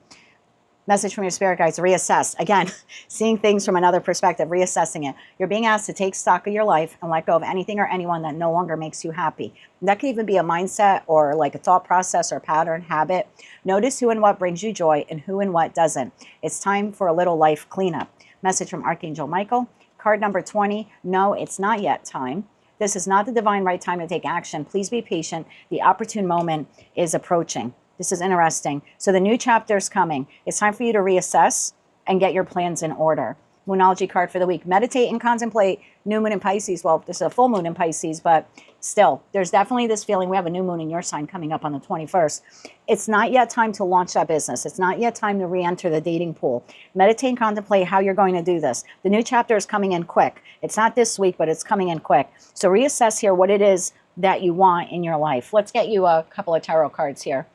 S1: Message from your spirit guides, reassess. Again, seeing things from another perspective, reassessing it. You're being asked to take stock of your life and let go of anything or anyone that no longer makes you happy. That could even be a mindset or like a thought process or pattern, habit. Notice who and what brings you joy and who and what doesn't. It's time for a little life cleanup. Message from Archangel Michael. Card number 20. No, it's not yet time. This is not the divine right time to take action. Please be patient. The opportune moment is approaching. This is interesting. So the new chapter is coming. It's time for you to reassess and get your plans in order. Moonology card for the week. Meditate and contemplate new moon in Pisces. Well, this is a full moon in Pisces, but still, there's definitely this feeling. We have a new moon in your sign coming up on the 21st. It's not yet time to launch that business. It's not yet time to re-enter the dating pool. Meditate and contemplate how you're going to do this. The new chapter is coming in quick. It's not this week, but it's coming in quick. So reassess here what it is that you want in your life. Let's get you a couple of tarot cards here.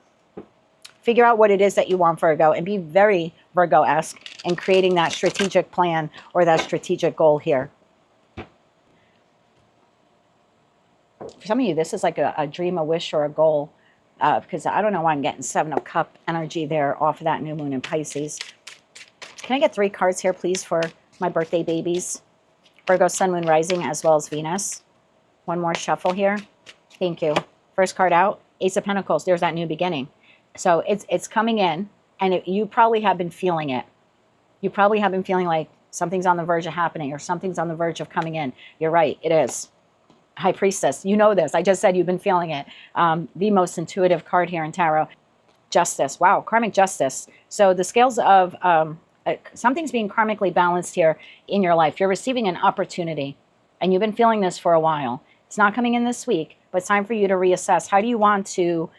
S1: Figure out what it is that you want, Virgo, and be very Virgo-esque in creating that strategic plan or that strategic goal here. For some of you, this is like a dream, a wish, or a goal, because I don't know why I'm getting 7 of Cup energy there off of that new moon in Pisces. Can I get 3 cards here, please, for my birthday babies? Virgo, Sun, Moon, Rising, as well as Venus. One more shuffle here. Thank you. First card out, Ace of Pentacles. There's that new beginning. So it's coming in, and you probably have been feeling it. You probably have been feeling like something's on the verge of happening or something's on the verge of coming in. You're right, it is. High Priestess, you know this. I just said you've been feeling it. The most intuitive card here in tarot. Justice. Wow, karmic justice. So the scales of something's being karmically balanced here in your life. You're receiving an opportunity, and you've been feeling this for a while. It's not coming in this week, but it's time for you to reassess. How do you want to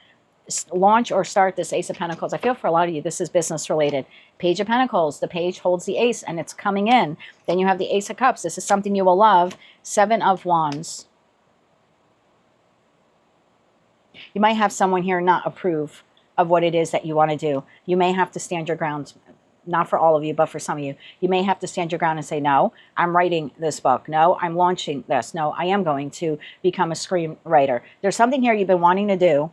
S1: launch or start this Ace of Pentacles? I feel for a lot of you, this is business related. Page of Pentacles, the page holds the ace and it's coming in. Then you have the Ace of Cups. This is something you will love. 7 of Wands. You might have someone here not approve of what it is that you want to do. You may have to stand your ground. Not for all of you, but for some of you. You may have to stand your ground and say, no, I'm writing this book. No, I'm launching this. No, I am going to become a screenwriter. There's something here you've been wanting to do.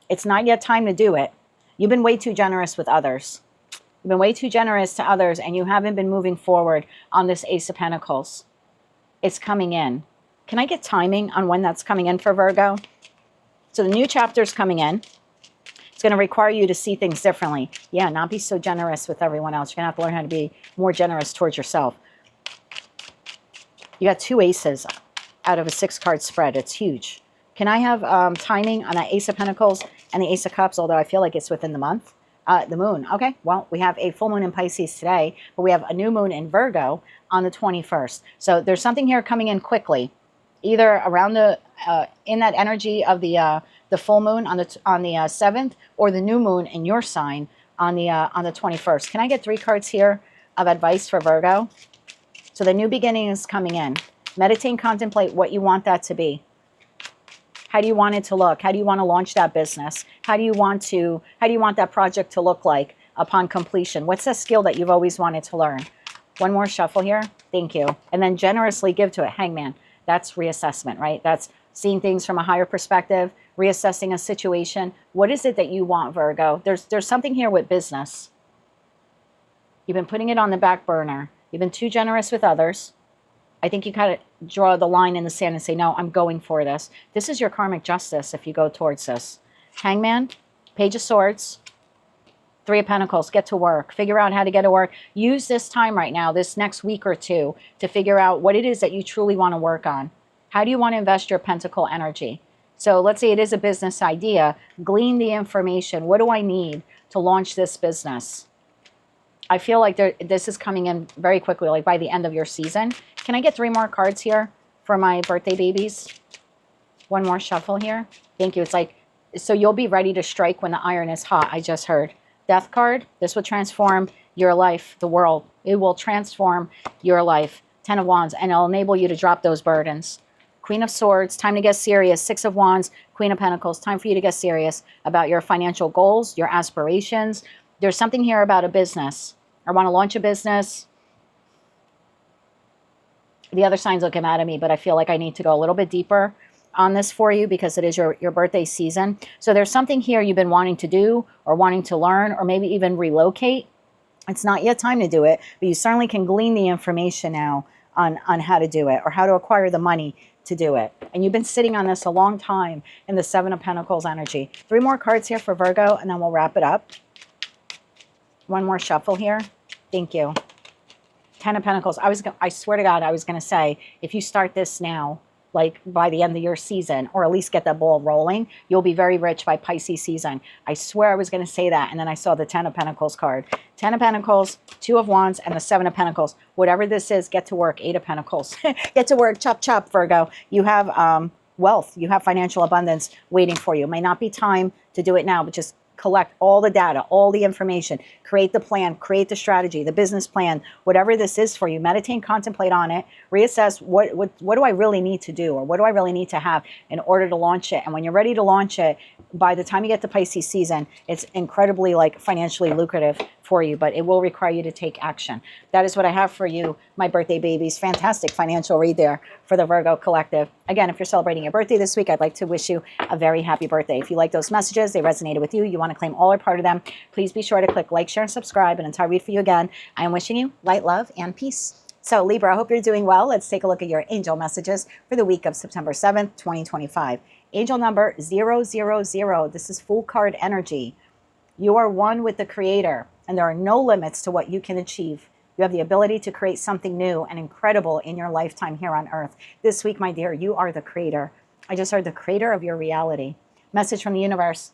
S1: It's not yet time to do it. You've been way too generous with others. You've been way too generous to others, and you haven't been moving forward on this Ace of Pentacles. It's coming in. Can I get timing on when that's coming in for Virgo? So the new chapter is coming in. It's going to require you to see things differently. Yeah, not be so generous with everyone else. You're going to have to learn how to be more generous towards yourself. You got 2 aces out of a 6-card spread. It's huge. Can I have timing on that Ace of Pentacles and the Ace of Cups, although I feel like it's within the month? The moon. Okay, well, we have a full moon in Pisces today, but we have a new moon in Virgo on the 21st. So there's something here coming in quickly, either around the in that energy of the full moon on the 7th, or the new moon in your sign on the 21st. Can I get 3 cards here of advice for Virgo? So the new beginning is coming in. Meditate and contemplate what you want that to be. How do you want it to look? How do you want to launch that business? How do you want that project to look like upon completion? What's that skill that you've always wanted to learn? One more shuffle here. Thank you. And then generously give to it. Hangman. That's reassessment, right? That's seeing things from a higher perspective, reassessing a situation. What is it that you want, Virgo? There's something here with business. You've been putting it on the back burner. You've been too generous with others. I think you kind of draw the line in the sand and say, no, I'm going for this. This is your karmic justice if you go towards this. Hangman, Page of Swords, 3 of Pentacles. Get to work. Figure out how to get to work. Use this time right now, this next week or two, to figure out what it is that you truly want to work on. How do you want to invest your pentacle energy? So let's say it is a business idea. Glean the information. What do I need to launch this business? I feel like this is coming in very quickly, like by the end of your season. Can I get 3 more cards here for my birthday babies? One more shuffle here. Thank you. It's like, so you'll be ready to strike when the iron is hot, I just heard. Death card. This will transform your life, the world. It will transform your life. 10 of Wands, and it'll enable you to drop those burdens. Queen of Swords, time to get serious. 6 of Wands, Queen of Pentacles, time for you to get serious about your financial goals, your aspirations. There's something here about a business. I want to launch a business. The other signs will come out of me, but I feel like I need to go a little bit deeper on this for you because it is your birthday season. So there's something here you've been wanting to do or wanting to learn or maybe even relocate. It's not yet time to do it, but you certainly can glean the information now on how to do it or how to acquire the money to do it. And you've been sitting on this a long time in the 7 of Pentacles energy. 3 more cards here for Virgo, and then we'll wrap it up. One more shuffle here. Thank you. 10 of Pentacles. I swear to God, I was going to say, if you start this now, like by the end of your season, or at least get that ball rolling, you'll be very rich by Pisces season. I swear I was going to say that, and then I saw the 10 of Pentacles card. 10 of Pentacles, 2 of Wands, and the 7 of Pentacles. Whatever this is, get to work. 8 of Pentacles. Get to work. Chop, chop, Virgo. You have wealth. You have financial abundance waiting for you. It may not be time to do it now, but just collect all the data, all the information, create the plan, create the strategy, the business plan, whatever this is for you. Meditate and contemplate on it. Reassess what do I really need to do, or what do I really need to have in order to launch it. And when you're ready to launch it, by the time you get to Pisces season, it's incredibly like financially lucrative for you, but it will require you to take action. That is what I have for you, my birthday babies. Fantastic financial read there for the Virgo collective. Again, if you're celebrating your birthday this week, I'd like to wish you a very happy birthday. If you like those messages, they resonated with you, you want to claim all or part of them, please be sure to click like, share, and subscribe. And until I read for you again, I am wishing you light, love, and peace. So Libra, I hope you're doing well. Let's take a look at your angel messages for the week of September 7th, 2025. Angel number 000. This is full card energy. You are one with the Creator, and there are no limits to what you can achieve. You have the ability to create something new and incredible in your lifetime here on Earth. This week, my dear, you are the creator. I just heard the creator of your reality. Message from the universe.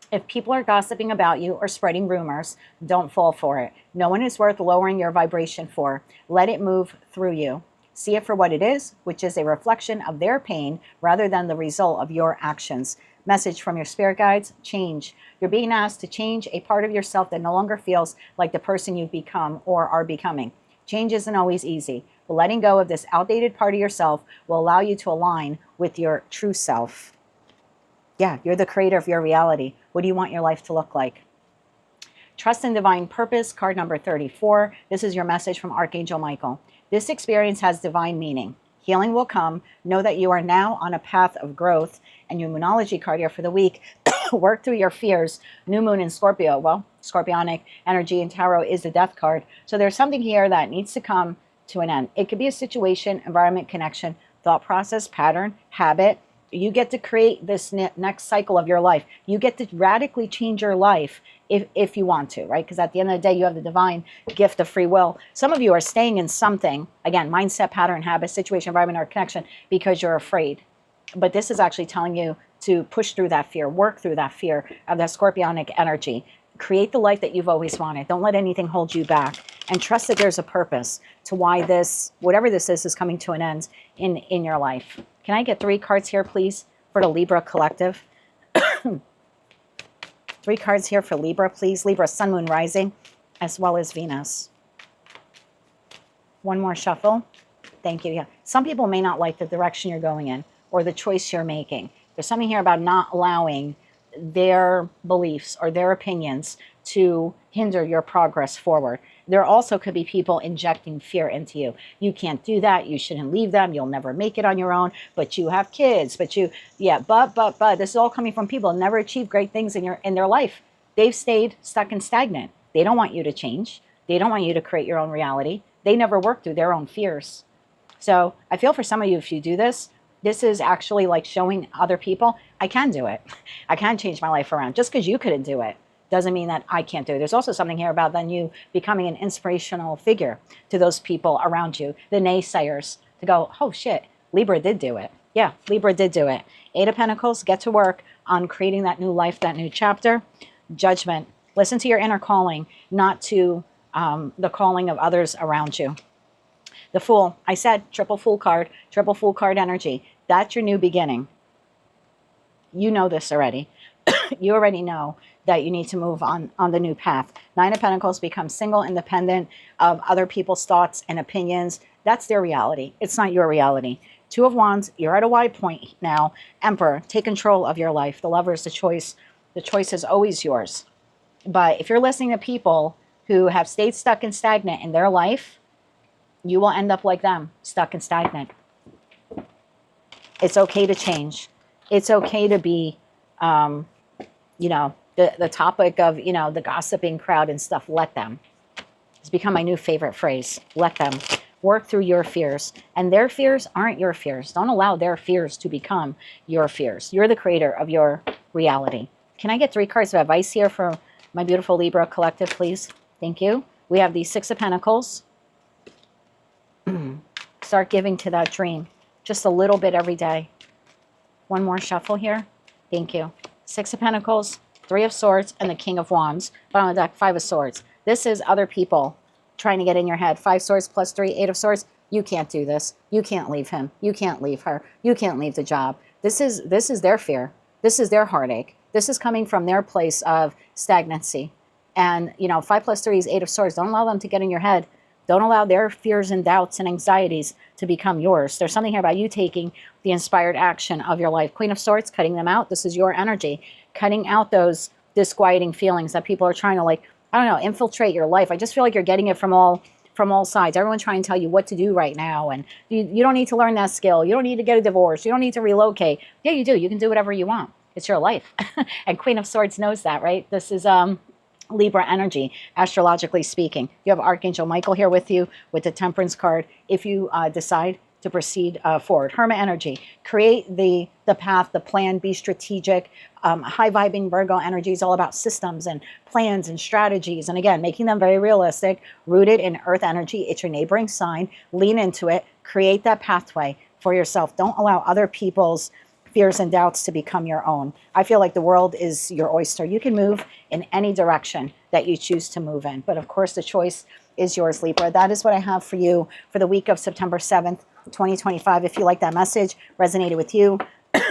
S1: If people are gossiping about you or spreading rumors, don't fall for it. No one is worth lowering your vibration for. Let it move through you. See it for what it is, which is a reflection of their pain rather than the result of your actions. Message from your spirit guides, change. You're being asked to change a part of yourself that no longer feels like the person you've become or are becoming. Change isn't always easy, but letting go of this outdated part of yourself will allow you to align with your true self. Yeah, you're the creator of your reality. What do you want your life to look like? Trust in divine purpose, card number 34. This is your message from Archangel Michael. This experience has divine meaning. Healing will come. Know that you are now on a path of growth. And your Moonology card here for the week, work through your fears. New moon in Scorpio. Well, Scorpionic energy in Tarot is the death card. So there's something here that needs to come to an end. It could be a situation, environment, connection, thought process, pattern, habit. You get to create this next cycle of your life. You get to radically change your life if you want to, right? Because at the end of the day, you have the divine gift of free will. Some of you are staying in something, again, mindset, pattern, habit, situation, environment, or connection, because you're afraid. But this is actually telling you to push through that fear, work through that fear of that Scorpionic energy. Create the life that you've always wanted. Don't let anything hold you back. And trust that there's a purpose to why this, whatever this is coming to an end in your life. Can I get 3 cards here, please, for the Libra collective? 3 cards here for Libra, please. Libra, Sun, Moon, Rising, as well as Venus. One more shuffle. Thank you. Yeah. Some people may not like the direction you're going in or the choice you're making. There's something here about not allowing their beliefs or their opinions to hinder your progress forward. There also could be people injecting fear into you. You can't do that. You shouldn't leave them. You'll never make it on your own. But you have kids. But this is all coming from people who never achieved great things in their life. They've stayed stuck and stagnant. They don't want you to change. They don't want you to create your own reality. They never worked through their own fears. So I feel for some of you, if you do this, this is actually like showing other people, I can do it. I can change my life around. Just because you couldn't do it doesn't mean that I can't do it. There's also something here about then you becoming an inspirational figure to those people around you, the naysayers, to go, oh shit, Libra did do it. Yeah, Libra did do it. 8 of Pentacles, get to work on creating that new life, that new chapter. Judgment. Listen to your inner calling, not to the calling of others around you. The Fool, I said, triple Fool card energy. That's your new beginning. You know this already. You already know that you need to move on the new path. 9 of Pentacles, become single, independent of other people's thoughts and opinions. That's their reality. It's not your reality. 2 of Wands, you're at a wide point now. Emperor, take control of your life. The Lover is the choice. The choice is always yours. But if you're listening to people who have stayed stuck and stagnant in their life, you will end up like them, stuck and stagnant. It's okay to change. It's okay to be, the topic of, the gossiping crowd and stuff. Let them. It's become my new favorite phrase. Let them. Work through your fears. And their fears aren't your fears. Don't allow their fears to become your fears. You're the creator of your reality. Can I get 3 cards of advice here for my beautiful Libra collective, please? Thank you. We have the 6 of Pentacles. Start giving to that dream. Just a little bit every day. One more shuffle here. Thank you. 6 of Pentacles, 3 of Swords, and the King of Wands. Bottom of the deck, 5 of Swords. This is other people trying to get in your head. 5 swords plus 3, 8 of Swords. You can't do this. You can't leave him. You can't leave her. You can't leave the job. This is their fear. This is their heartache. This is coming from their place of stagnancy. And, 5 plus 3 is 8 of Swords. Don't allow them to get in your head. Don't allow their fears and doubts and anxieties to become yours. There's something here about you taking the inspired action of your life. Queen of Swords, cutting them out. This is your energy. Cutting out those disquieting feelings that people are trying to, infiltrate your life. I just feel like you're getting it from all sides. Everyone's trying to tell you what to do right now. And you don't need to learn that skill. You don't need to get a divorce. You don't need to relocate. Yeah, you do. You can do whatever you want. It's your life. And Queen of Swords knows that, right? This is Libra energy, astrologically speaking. You have Archangel Michael here with you with the Temperance card if you decide to proceed forward. Hermit energy, create the path, the plan, be strategic. High vibing Virgo energy is all about systems and plans and strategies. And again, making them very realistic, rooted in earth energy. It's your neighboring sign. Lean into it. Create that pathway for yourself. Don't allow other people's fears and doubts to become your own. I feel like the world is your oyster. You can move in any direction that you choose to move in. But of course, the choice is yours, Libra. That is what I have for you for the week of September 7th, 2025. If you like that message, resonated with you,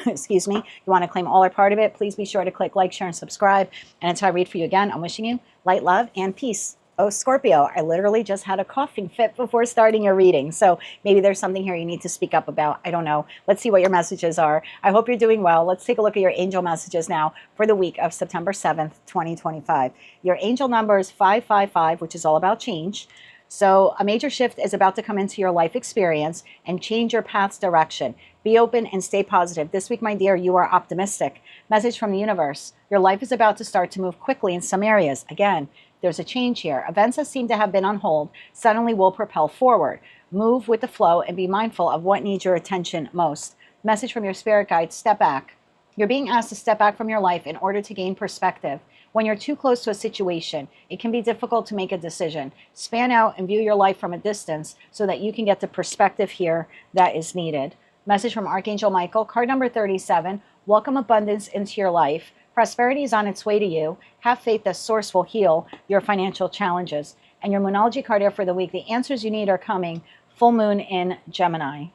S1: excuse me, you want to claim all or part of it, please be sure to click like, share, and subscribe. And until I read for you again, I'm wishing you light, love, and peace. Oh, Scorpio, I literally just had a coughing fit before starting your reading. So maybe there's something here you need to speak up about. I don't know. Let's see what your messages are. I hope you're doing well. Let's take a look at your angel messages now for the week of September 7th, 2025. Your angel number is 555, which is all about change. So a major shift is about to come into your life experience and change your path's direction. Be open and stay positive. This week, my dear, you are optimistic. Message from the universe. Your life is about to start to move quickly in some areas. Again, there's a change here. Events that seem to have been on hold suddenly will propel forward. Move with the flow and be mindful of what needs your attention most. Message from your spirit guide, step back. You're being asked to step back from your life in order to gain perspective. When you're too close to a situation, it can be difficult to make a decision. Span out and view your life from a distance so that you can get the perspective here that is needed. Message from Archangel Michael, card number 37. Welcome abundance into your life. Prosperity is on its way to you. Have faith that source will heal your financial challenges. And your Moonology card here for the week, the answers you need are coming. Full moon in Gemini.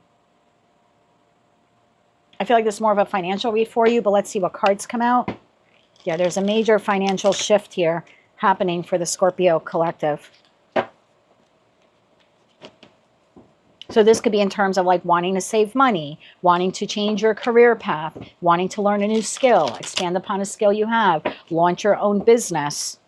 S1: I feel like this is more of a financial read for you, but let's see what cards come out. Yeah, there's a major financial shift here happening for the Scorpio collective. So this could be in terms of like wanting to save money, wanting to change your career path, wanting to learn a new skill, expand upon a skill you have, launch your own business.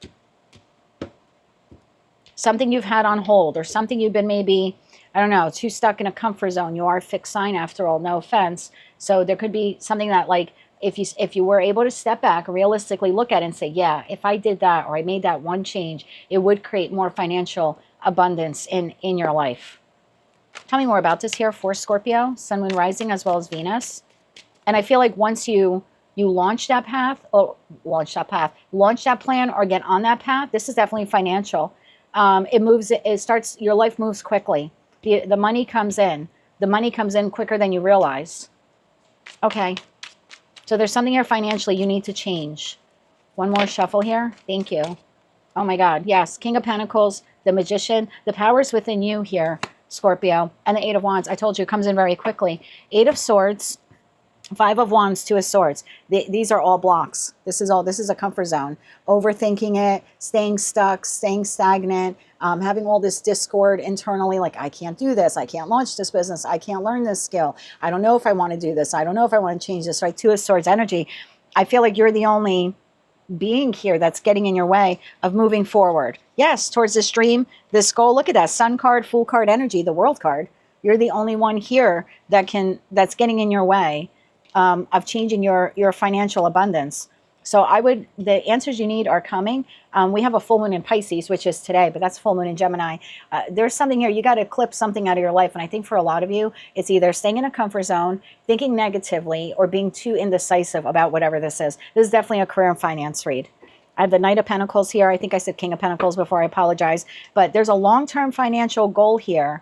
S1: Something you've had on hold, or something you've been maybe, I don't know, too stuck in a comfort zone. You are a fixed sign after all, no offense. So there could be something that like, if you were able to step back, realistically look at it and say, yeah, if I did that or I made that one change, it would create more financial abundance in your life. Tell me more about this here for Scorpio, Sun, Moon, Rising, as well as Venus. And I feel like once you launch that path, or launch that plan, or get on that path, this is definitely financial. It starts, your life moves quickly. The money comes in. The money comes in quicker than you realize. Okay. So there's something here financially you need to change. One more shuffle here. Thank you. Oh my God. Yes. King of Pentacles, the Magician, the power's within you here, Scorpio, and the Eight of Wands. I told you it comes in very quickly. Eight of Swords, Five of Wands, Two of Swords. These are all blocks. This is a comfort zone. Overthinking it, staying stuck, staying stagnant, having all this discord internally, like I can't do this, I can't launch this business, I can't learn this skill, I don't know if I want to do this, I don't know if I want to change this, right? Two of Swords energy. I feel like you're the only being here that's getting in your way of moving forward. Yes, towards this dream, this goal. Look at that Sun card, Fool card energy, the World card. You're the only one here that's getting in your way of changing your financial abundance. So the answers you need are coming. We have a full moon in Pisces, which is today, but that's full moon in Gemini. There's something here, you got to clip something out of your life. And I think for a lot of you, it's either staying in a comfort zone, thinking negatively, or being too indecisive about whatever this is. This is definitely a career and finance read. I have the Knight of Pentacles here. I think I said King of Pentacles before, I apologize. But there's a long-term financial goal here.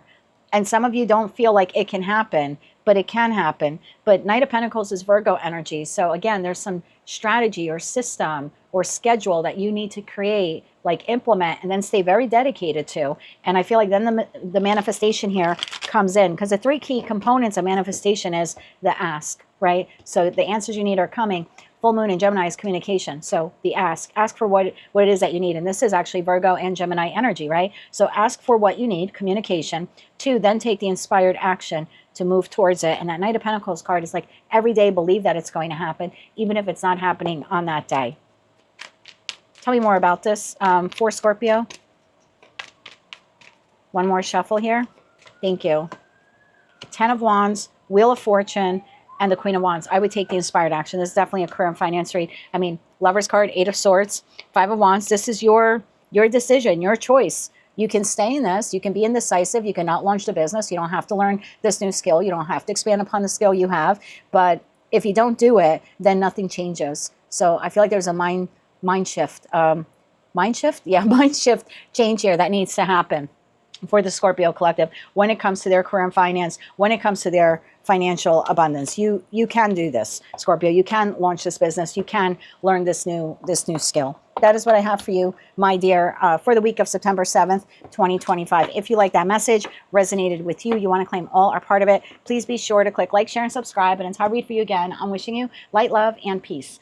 S1: And some of you don't feel like it can happen, but it can happen. But Knight of Pentacles is Virgo energy. So again, there's some strategy or system or schedule that you need to create, like implement, and then stay very dedicated to. And I feel like then the manifestation here comes in, because the three key components of manifestation is the ask, right? So the answers you need are coming. Full moon in Gemini is communication. So the ask for what it is that you need. And this is actually Virgo and Gemini energy, right? So ask for what you need, communication. Two, then take the inspired action to move towards it. And that Knight of Pentacles card is like every day believe that it's going to happen, even if it's not happening on that day. Tell me more about this for Scorpio. One more shuffle here. Thank you. Ten of Wands, Wheel of Fortune, and the Queen of Wands. I would take the inspired action. This is definitely a career and finance read. I mean, Lover's card, Eight of Swords, Five of Wands. This is your decision, your choice. You can stay in this. You can be indecisive. You cannot launch the business. You don't have to learn this new skill. You don't have to expand upon the skill you have. But if you don't do it, then nothing changes. So I feel like there's a mind shift. Mind shift? Yeah, mind shift change here that needs to happen for the Scorpio collective when it comes to their career and finance, when it comes to their financial abundance. You can do this, Scorpio. You can launch this business. You can learn this new skill. That is what I have for you, my dear, for the week of September 7th, 2025. If you like that message, resonated with you, you want to claim all or part of it, please be sure to click like, share, and subscribe. And until I read for you again, I'm wishing you light, love, and peace.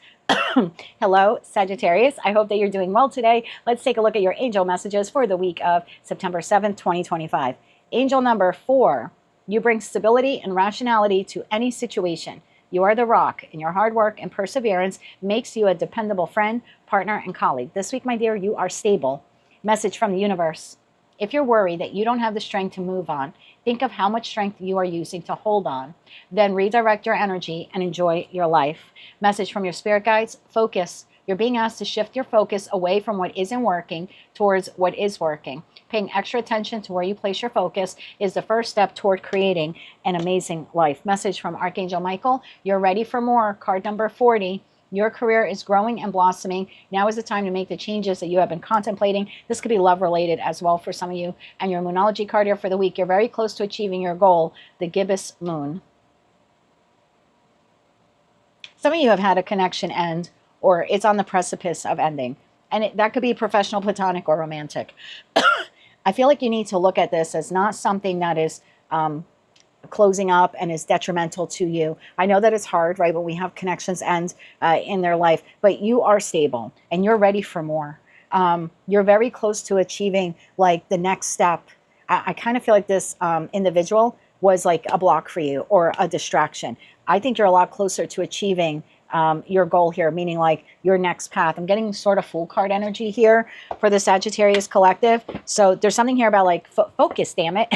S1: Hello, Sagittarius. I hope that you're doing well today. Let's take a look at your angel messages for the week of September 7th, 2025. Angel number 4. You bring stability and rationality to any situation. You are the rock, and your hard work and perseverance makes you a dependable friend, partner, and colleague. This week, my dear, you are stable. Message from the universe. If you're worried that you don't have the strength to move on, think of how much strength you are using to hold on. Then redirect your energy and enjoy your life. Message from your spirit guides. Focus. You're being asked to shift your focus away from what isn't working towards what is working. Paying extra attention to where you place your focus is the first step toward creating an amazing life. Message from Archangel Michael. You're ready for more. Card number 40. Your career is growing and blossoming. Now is the time to make the changes that you have been contemplating. This could be love related as well for some of you. And your Moonology card here for the week. You're very close to achieving your goal, the gibbous moon. Some of you have had a connection end, or it's on the precipice of ending. And that could be professional, platonic, or romantic. I feel like you need to look at this as not something that is closing up and is detrimental to you. I know that it's hard, right, when we have connections end in their life, but you are stable and you're ready for more. You're very close to achieving like the next step. I kind of feel like this individual was like a block for you or a distraction. I think you're a lot closer to achieving your goal here, meaning like your next path. I'm getting sort of Fool card energy here for the Sagittarius collective. So there's something here about like focus, damn it.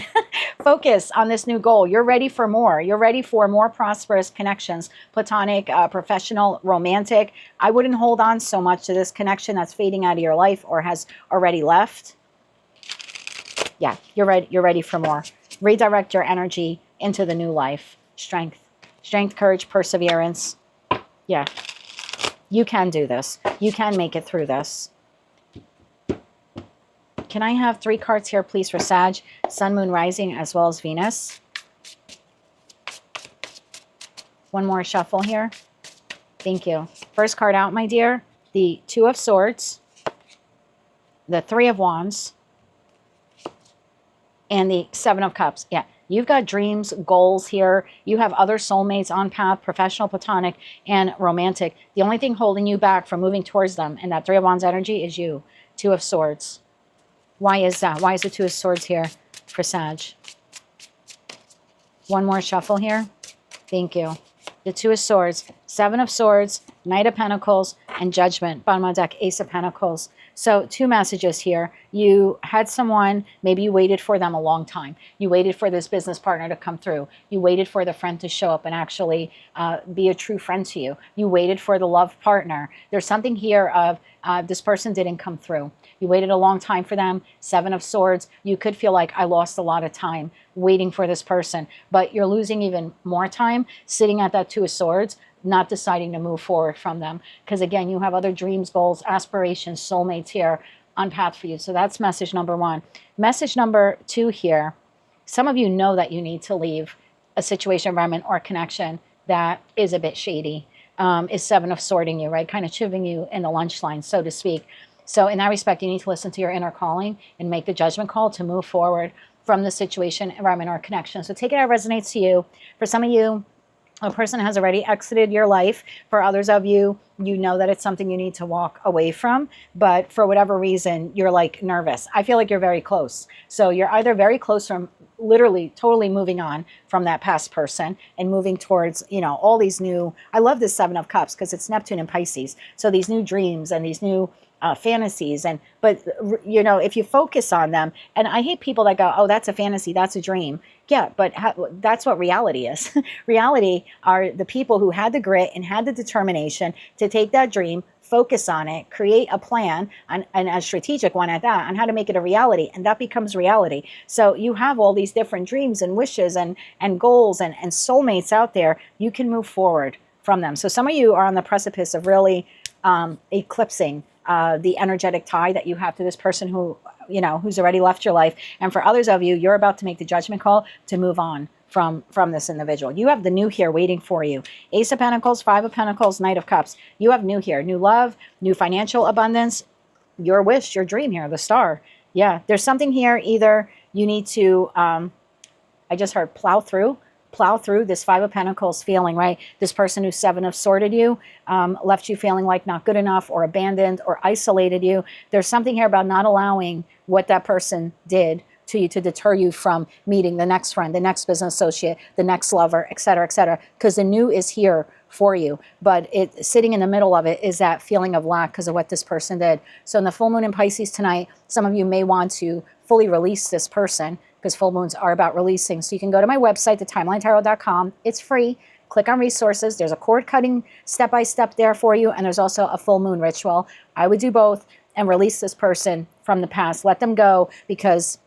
S1: Focus on this new goal. You're ready for more. You're ready for more prosperous connections, platonic, professional, romantic. I wouldn't hold on so much to this connection that's fading out of your life or has already left. Yeah, you're ready. You're ready for more. Redirect your energy into the new life. Strength, courage, perseverance. Yeah, you can do this. You can make it through this. Can I have 3 cards here, please, for Sag, Sun, Moon, Rising, as well as Venus? One more shuffle here. Thank you. First card out, my dear. The 2 of Swords, the 3 of Wands, and the 7 of Cups. Yeah. You've got dreams, goals here. You have other soulmates on path, professional, platonic, and romantic. The only thing holding you back from moving towards them and that 3 of Wands energy is you. 2 of Swords. Why is that? Why is the 2 of Swords here for Sag? One more shuffle here. Thank you. The 2 of Swords, 7 of Swords, Knight of Pentacles, and Judgment. Bottom of the deck, Ace of Pentacles. So 2 messages here. You had someone, maybe you waited for them a long time. You waited for this business partner to come through. You waited for the friend to show up and actually be a true friend to you. You waited for the love partner. There's something here of this person didn't come through. You waited a long time for them. 7 of Swords. You could feel like I lost a lot of time waiting for this person, but you're losing even more time sitting at that 2 of Swords, not deciding to move forward from them. Because again, you have other dreams, goals, aspirations, soulmates here on path for you. So that's message number 1. Message number 2 here. Some of you know that you need to leave a situation, environment, or connection that is a bit shady. Is 7 of Swording you, right? Kind of chiving you in the lunch line, so to speak. So in that respect, you need to listen to your inner calling and make the judgment call to move forward from the situation, environment, or connection. So take it how it resonates to you. For some of you, a person has already exited your life. For others of you, you know that it's something you need to walk away from, but for whatever reason, you're like nervous. I feel like you're very close. So you're either very close from literally totally moving on from that past person and moving towards, you know, all these new, I love this 7 of Cups because it's Neptune and Pisces. So these new dreams and these new fantasies, but you know, if you focus on them, and I hate people that go, oh, that's a fantasy, that's a dream. Yeah, but that's what reality is. Reality are the people who had the grit and had the determination to take that dream, focus on it, create a plan, and a strategic one at that, on how to make it a reality, and that becomes reality. So you have all these different dreams and wishes and goals and soulmates out there. You can move forward from them. So some of you are on the precipice of really eclipsing the energetic tie that you have to this person who, you know, who's already left your life. And for others of you, you're about to make the judgment call to move on from this individual. You have the new here waiting for you. Ace of Pentacles, 5 of Pentacles, Knight of Cups. You have new here, new love, new financial abundance, your wish, your dream here, the star. Yeah, there's something here. Either you need to, I just heard plow through this 5 of Pentacles feeling, right? This person who's 7 of Sworded you, left you feeling like not good enough or abandoned or isolated you. There's something here about not allowing what that person did to you to deter you from meeting the next friend, the next business associate, the next lover, et cetera, because the new is here for you. But it sitting in the middle of it is that feeling of lack because of what this person did. So in the full moon in Pisces tonight, some of you may want to fully release this person, because full moons are about releasing. So you can go to my website, thetimelinetaro.com. It's free. Click on resources. There's a cord cutting step-by-step there for you. And there's also a full moon ritual. I would do both and release this person from the past. Let them go, because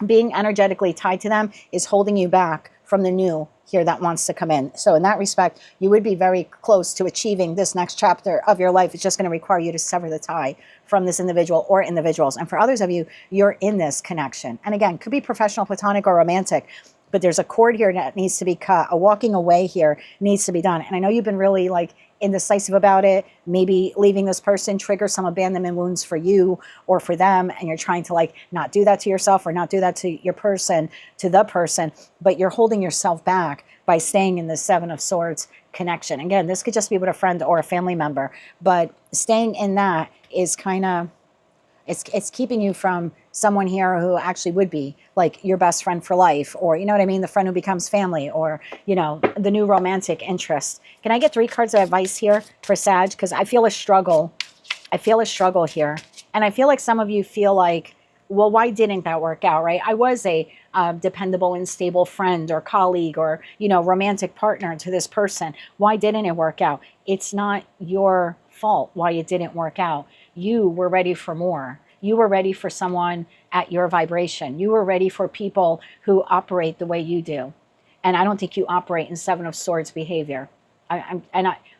S1: being energetically tied to them is holding you back from the new here that wants to come in. So in that respect, you would be very close to achieving this next chapter of your life. It's just going to require you to sever the tie from this individual or individuals. And for others of you, you're in this connection. And again, could be professional, platonic, or romantic. but there's a cord here that needs to be cut. A walking away here needs to be done. And I know you've been really like indecisive about it. Maybe leaving this person triggers some abandonment wounds for you or for them. And you're trying to like not do that to yourself or not do that to your person, to the person, but you're holding yourself back by staying in the Seven of Swords connection. Again, this could just be with a friend or a family member, but staying in that is kind of, it's keeping you from someone here who actually would be like your best friend for life, or you know what I mean, the friend who becomes family, or you know, the new romantic interest. Can I get 3 cards of advice here for Sag? Because I feel a struggle. I feel a struggle here, and I feel like some of you feel like, well, why didn't that work out, right? I was a dependable and stable friend or colleague or, you know, romantic partner to this person. Why didn't it work out? It's not your fault why it didn't work out. You were ready for more. You were ready for someone at your vibration. You were ready for people who operate the way you do. And I don't think you operate in Seven of Swords behavior. I'm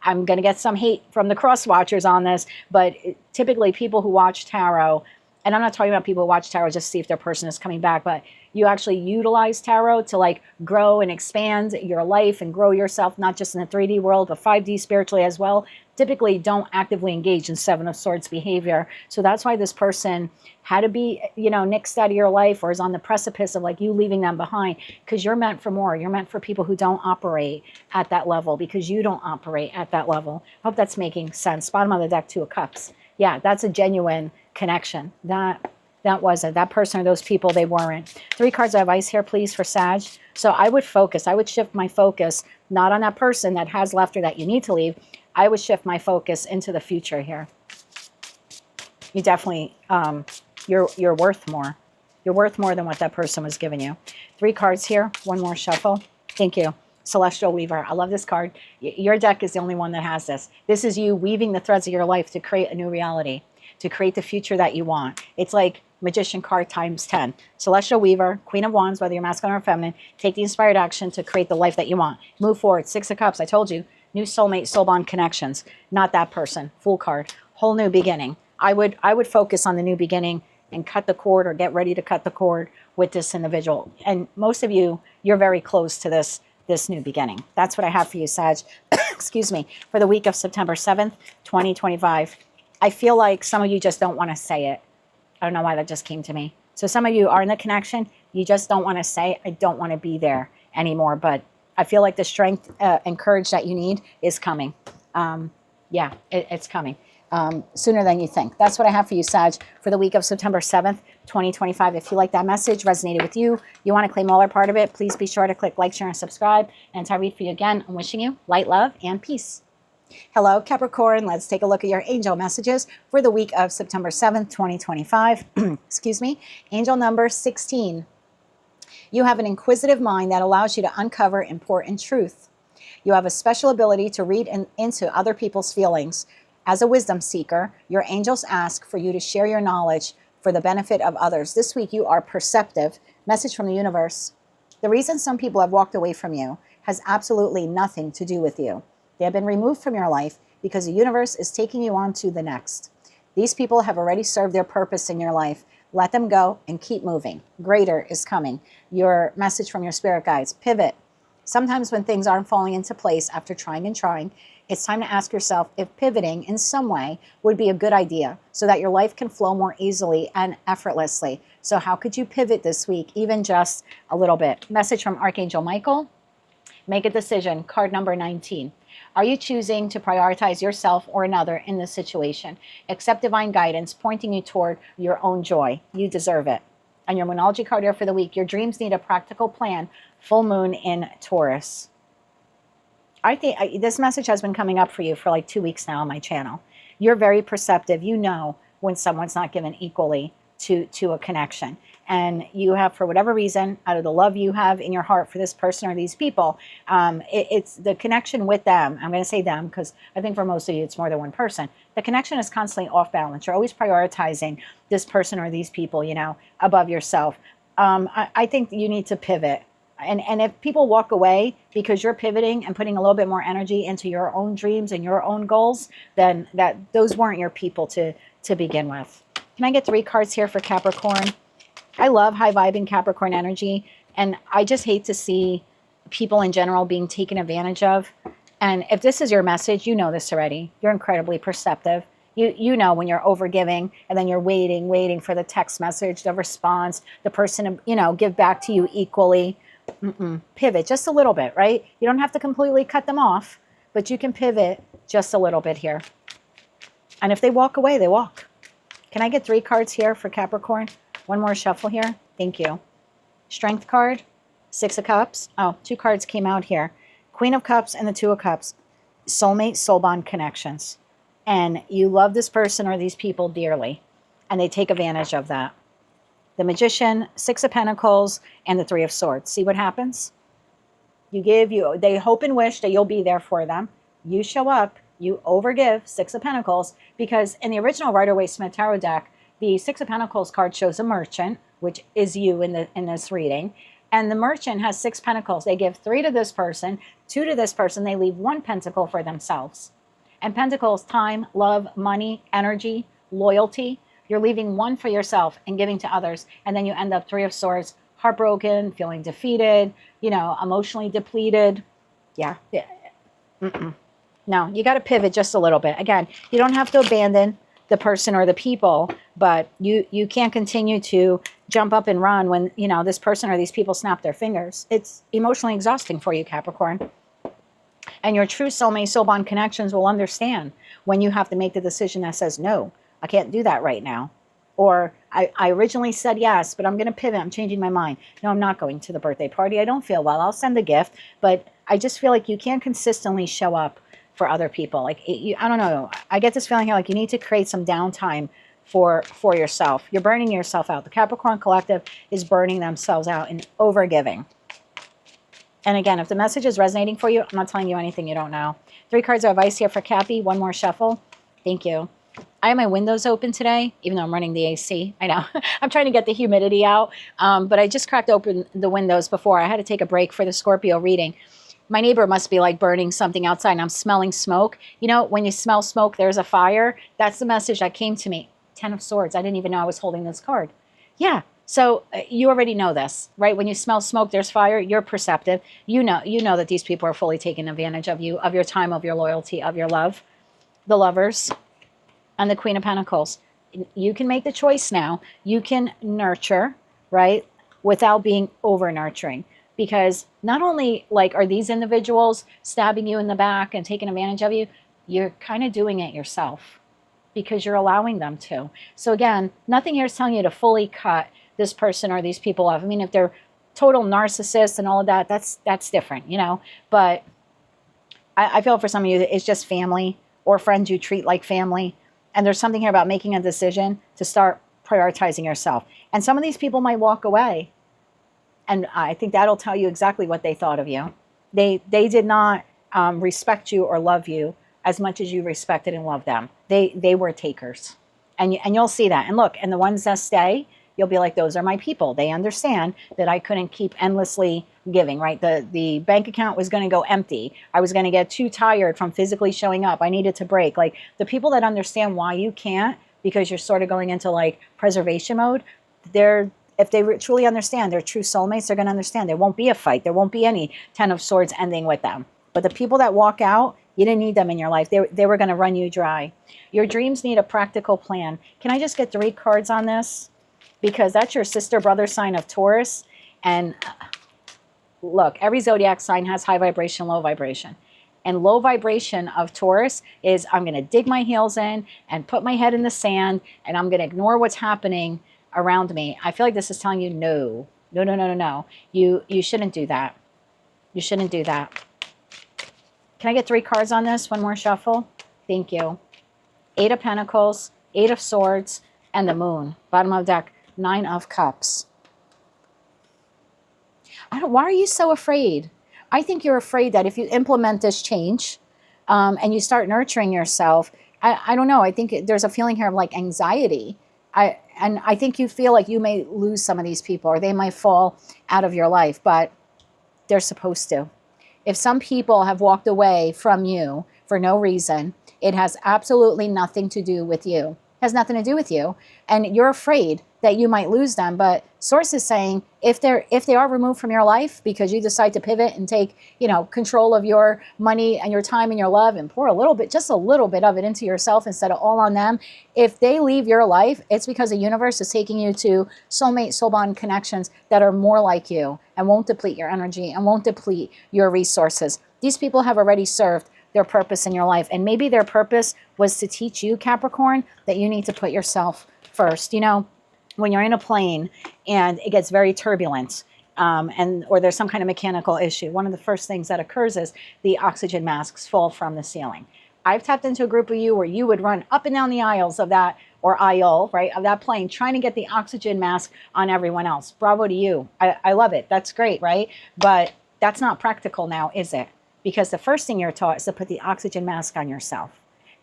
S1: going to get some hate from the cross watchers on this, but typically people who watch tarot, and I'm not talking about people who watch tarot just to see if their person is coming back, but you actually utilize tarot to like grow and expand your life and grow yourself, not just in the 3D world, but 5D spiritually as well. Typically don't actively engage in Seven of Swords behavior. So that's why this person had to be, you know, nixed out of your life or is on the precipice of like you leaving them behind, because you're meant for more. You're meant for people who don't operate at that level because you don't operate at that level. I hope that's making sense. Bottom of the deck, 2 of Cups. Yeah, that's a genuine connection. That wasn't. That person or those people, they weren't. 3 cards of advice here, please, for Sag. So I would focus. I would shift my focus not on that person that has left or that you need to leave. I would shift my focus into the future here. You definitely, you're worth more. You're worth more than what that person was giving you. 3 cards here. 1 more shuffle. Thank you. Celestial Weaver. I love this card. Your deck is the only one that has this. This is you weaving the threads of your life to create a new reality, to create the future that you want. It's like Magician card times 10. Celestial Weaver, Queen of Wands, whether you're masculine or feminine, take the inspired action to create the life that you want. Move forward. 6 of Cups. I told you, new soulmate, soul bond connections. Not that person. Fool card. Whole new beginning. I would focus on the new beginning and cut the cord or get ready to cut the cord with this individual. And most of you, you're very close to this new beginning. That's what I have for you, Sag. Excuse me. For the week of September 7th, 2025. I feel like some of you just don't want to say it. I don't know why that just came to me. So some of you are in the connection. You just don't want to say, I don't want to be there anymore. But I feel like the strength and courage that you need is coming. Yeah, it's coming sooner than you think. That's what I have for you, Sag, for the week of September 7th, 2025. If you like that message, resonated with you, you want to claim all or part of it, please be sure to click like, share, and subscribe. And until I read for you again, I'm wishing you light, love, and peace. Hello, Capricorn. Let's take a look at your angel messages for the week of September 7th, 2025. Excuse me. Angel number 16. You have an inquisitive mind that allows you to uncover important truth. You have a special ability to read into other people's feelings. As a wisdom seeker, your angels ask for you to share your knowledge for the benefit of others. This week, you are perceptive. Message from the universe. The reason some people have walked away from you has absolutely nothing to do with you. They have been removed from your life because the universe is taking you on to the next. These people have already served their purpose in your life. Let them go and keep moving. Greater is coming. Your message from your spirit guides. Pivot. Sometimes when things aren't falling into place after trying and trying, it's time to ask yourself if pivoting in some way would be a good idea so that your life can flow more easily and effortlessly. So how could you pivot this week, even just a little bit? Message from Archangel Michael. Make a decision. Card number 19. Are you choosing to prioritize yourself or another in this situation? Accept divine guidance pointing you toward your own joy. You deserve it. And your Moonology card here for the week. Your dreams need a practical plan. Full moon in Taurus. I think this message has been coming up for you for like 2 weeks now on my channel. You're very perceptive. You know when someone's not given equally to a connection. And you have, for whatever reason, out of the love you have in your heart for this person or these people, it's the connection with them. I'm going to say them because I think for most of you, it's more than one person. The connection is constantly off balance. You're always prioritizing this person or these people, you know, above yourself. I think you need to pivot. And if people walk away because you're pivoting and putting a little bit more energy into your own dreams and your own goals, then those weren't your people to begin with. Can I get 3 cards here for Capricorn? I love high vibing Capricorn energy. And I just hate to see people in general being taken advantage of. And if this is your message, you know this already. You're incredibly perceptive. You know when you're overgiving and then you're waiting for the text message, the response, the person to, you know, give back to you equally. Pivot just a little bit, right? You don't have to completely cut them off, but you can pivot just a little bit here. And if they walk away, they walk. Can I get 3 cards here for Capricorn? One more shuffle here. Thank you. Strength card, 6 of Cups. Oh, 2 cards came out here. Queen of Cups and the 2 of Cups. Soulmate, soul bond connections. And you love this person or these people dearly. And they take advantage of that. The Magician, 6 of Pentacles, and the 3 of Swords. See what happens? They hope and wish that you'll be there for them. You show up, you overgive, 6 of Pentacles, because in the original Rider-Waite-Smith Tarot deck, the 6 of Pentacles card shows a merchant, which is you in this reading. And the merchant has 6 pentacles. They give 3 to this person, 2 to this person. They leave 1 pentacle for themselves. And pentacles, time, love, money, energy, loyalty. You're leaving 1 for yourself and giving to others. And then you end up 3 of Swords, heartbroken, feeling defeated, you know, emotionally depleted. Yeah. No, you got to pivot just a little bit. Again, you don't have to abandon the person or the people, but you can't continue to jump up and run when, you know, this person or these people snap their fingers. It's emotionally exhausting for you, Capricorn. And your true soulmate, soul bond connections will understand when you have to make the decision that says, no, I can't do that right now. Or I originally said yes, but I'm going to pivot. I'm changing my mind. No, I'm not going to the birthday party. I don't feel well. I'll send a gift. But I just feel like you can't consistently show up for other people. Like, I don't know. I get this feeling here like you need to create some downtime for yourself. You're burning yourself out. The Capricorn collective is burning themselves out in overgiving. And again, if the message is resonating for you, I'm not telling you anything you don't know. 3 cards of advice here for Cappy. One more shuffle. Thank you. I have my windows open today, even though I'm running the AC. I know. I'm trying to get the humidity out. But I just cracked open the windows before. I had to take a break for the Scorpio reading. My neighbor must be like burning something outside and I'm smelling smoke. You know, when you smell smoke, there's a fire. That's the message that came to me. 10 of Swords. I didn't even know I was holding this card. Yeah. So you already know this, right? When you smell smoke, there's fire. You're perceptive. You know that these people are fully taking advantage of you, of your time, of your loyalty, of your love. The Lovers and the Queen of Pentacles. You can make the choice now. You can nurture, right, without being over nurturing. Because not only like are these individuals stabbing you in the back and taking advantage of you, you're kind of doing it yourself because you're allowing them to. So again, nothing here is telling you to fully cut this person or these people off. I mean, if they're total narcissists and all of that, that's different, you know. But I feel for some of you, it's just family or friends you treat like family. And there's something here about making a decision to start prioritizing yourself. And some of these people might walk away. And I think that'll tell you exactly what they thought of you. They did not respect you or love you as much as you respected and loved them. They were takers. And you'll see that. And look, and the ones that stay, you'll be like, those are my people. They understand that I couldn't keep endlessly giving, right? The bank account was going to go empty. I was going to get too tired from physically showing up. I needed to break. Like the people that understand why you can't, because you're sort of going into like preservation mode, if they truly understand, they're true soulmates, they're going to understand. There won't be a fight. There won't be any 10 of Swords ending with them. But the people that walk out, you didn't need them in your life. They were going to run you dry. Your dreams need a practical plan. Can I just get 3 cards on this? Because that's your sister brother sign of Taurus. And look, every zodiac sign has high vibration, low vibration. And low vibration of Taurus is I'm going to dig my heels in and put my head in the sand and I'm going to ignore what's happening around me. I feel like this is telling you no. You shouldn't do that. You shouldn't do that. Can I get 3 cards on this? One more shuffle. Thank you. 8 of Pentacles, 8 of Swords, and the Moon. Bottom of deck, 9 of Cups. Why are you so afraid? I think you're afraid that if you implement this change and you start nurturing yourself, I don't know. I think there's a feeling here of like anxiety. And I think you feel like you may lose some of these people or they might fall out of your life, but they're supposed to. If some people have walked away from you for no reason, it has absolutely nothing to do with you. has nothing to do with you, and you're afraid that you might lose them. But source is saying if they are removed from your life because you decide to pivot and take, you know, control of your money and your time and your love and pour a little bit, just a little bit of it into yourself instead of all on them. If they leave your life, it's because the universe is taking you to soulmate, soul bond connections that are more like you and won't deplete your energy and won't deplete your resources. These people have already served their purpose in your life. And maybe their purpose was to teach you, Capricorn, that you need to put yourself first. You know, when you're in a plane and it gets very turbulent, or there's some kind of mechanical issue, one of the first things that occurs is the oxygen masks fall from the ceiling. I've tapped into a group of you where you would run up and down the aisles of that, or aisle, right, of that plane, trying to get the oxygen mask on everyone else. Bravo to you. I love it. That's great, right? But that's not practical now, is it? Because the first thing you're taught is to put the oxygen mask on yourself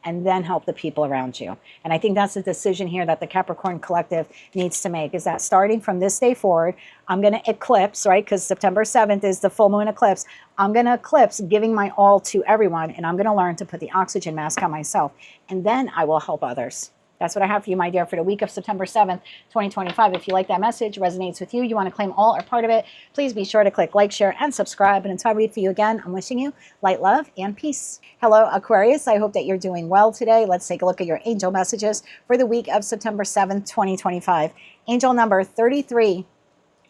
S1: and then help the people around you. And I think that's the decision here that the Capricorn collective needs to make, is that starting from this day forward, I'm going to eclipse, right? Because September 7th is the full moon eclipse. I'm going to eclipse, giving my all to everyone, and I'm going to learn to put the oxygen mask on myself. And then I will help others. That's what I have for you, my dear, for the week of September 7th, 2025. If you like that message, resonates with you, you want to claim all or part of it, please be sure to click like, share, and subscribe. And until I read for you again, I'm wishing you light, love, and peace. Hello, Aquarius. I hope that you're doing well today. Let's take a look at your angel messages for the week of September 7th, 2025. Angel number 33.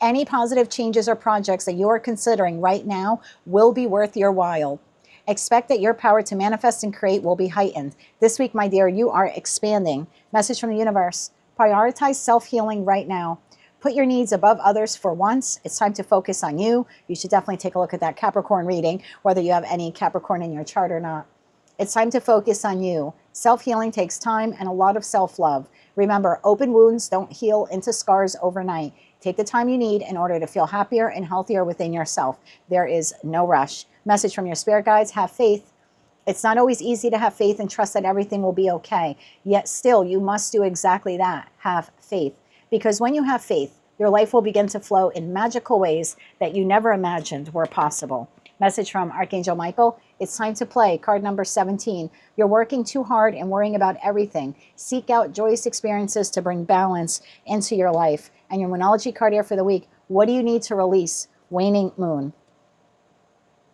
S1: Any positive changes or projects that you are considering right now will be worth your while. Expect that your power to manifest and create will be heightened. This week, my dear, you are expanding. Message from the universe. Prioritize self-healing right now. Put your needs above others for once. It's time to focus on you. You should definitely take a look at that Capricorn reading, whether you have any Capricorn in your chart or not. It's time to focus on you. Self-healing takes time and a lot of self-love. Remember, open wounds don't heal into scars overnight. Take the time you need in order to feel happier and healthier within yourself. There is no rush. Message from your spirit guides, have faith. It's not always easy to have faith and trust that everything will be okay. Yet still, you must do exactly that. Have faith. Because when you have faith, your life will begin to flow in magical ways that you never imagined were possible. Message from Archangel Michael. It's time to play. Card number 17. You're working too hard and worrying about everything. Seek out joyous experiences to bring balance into your life. And your Moonology card here for the week. What do you need to release? Waning moon.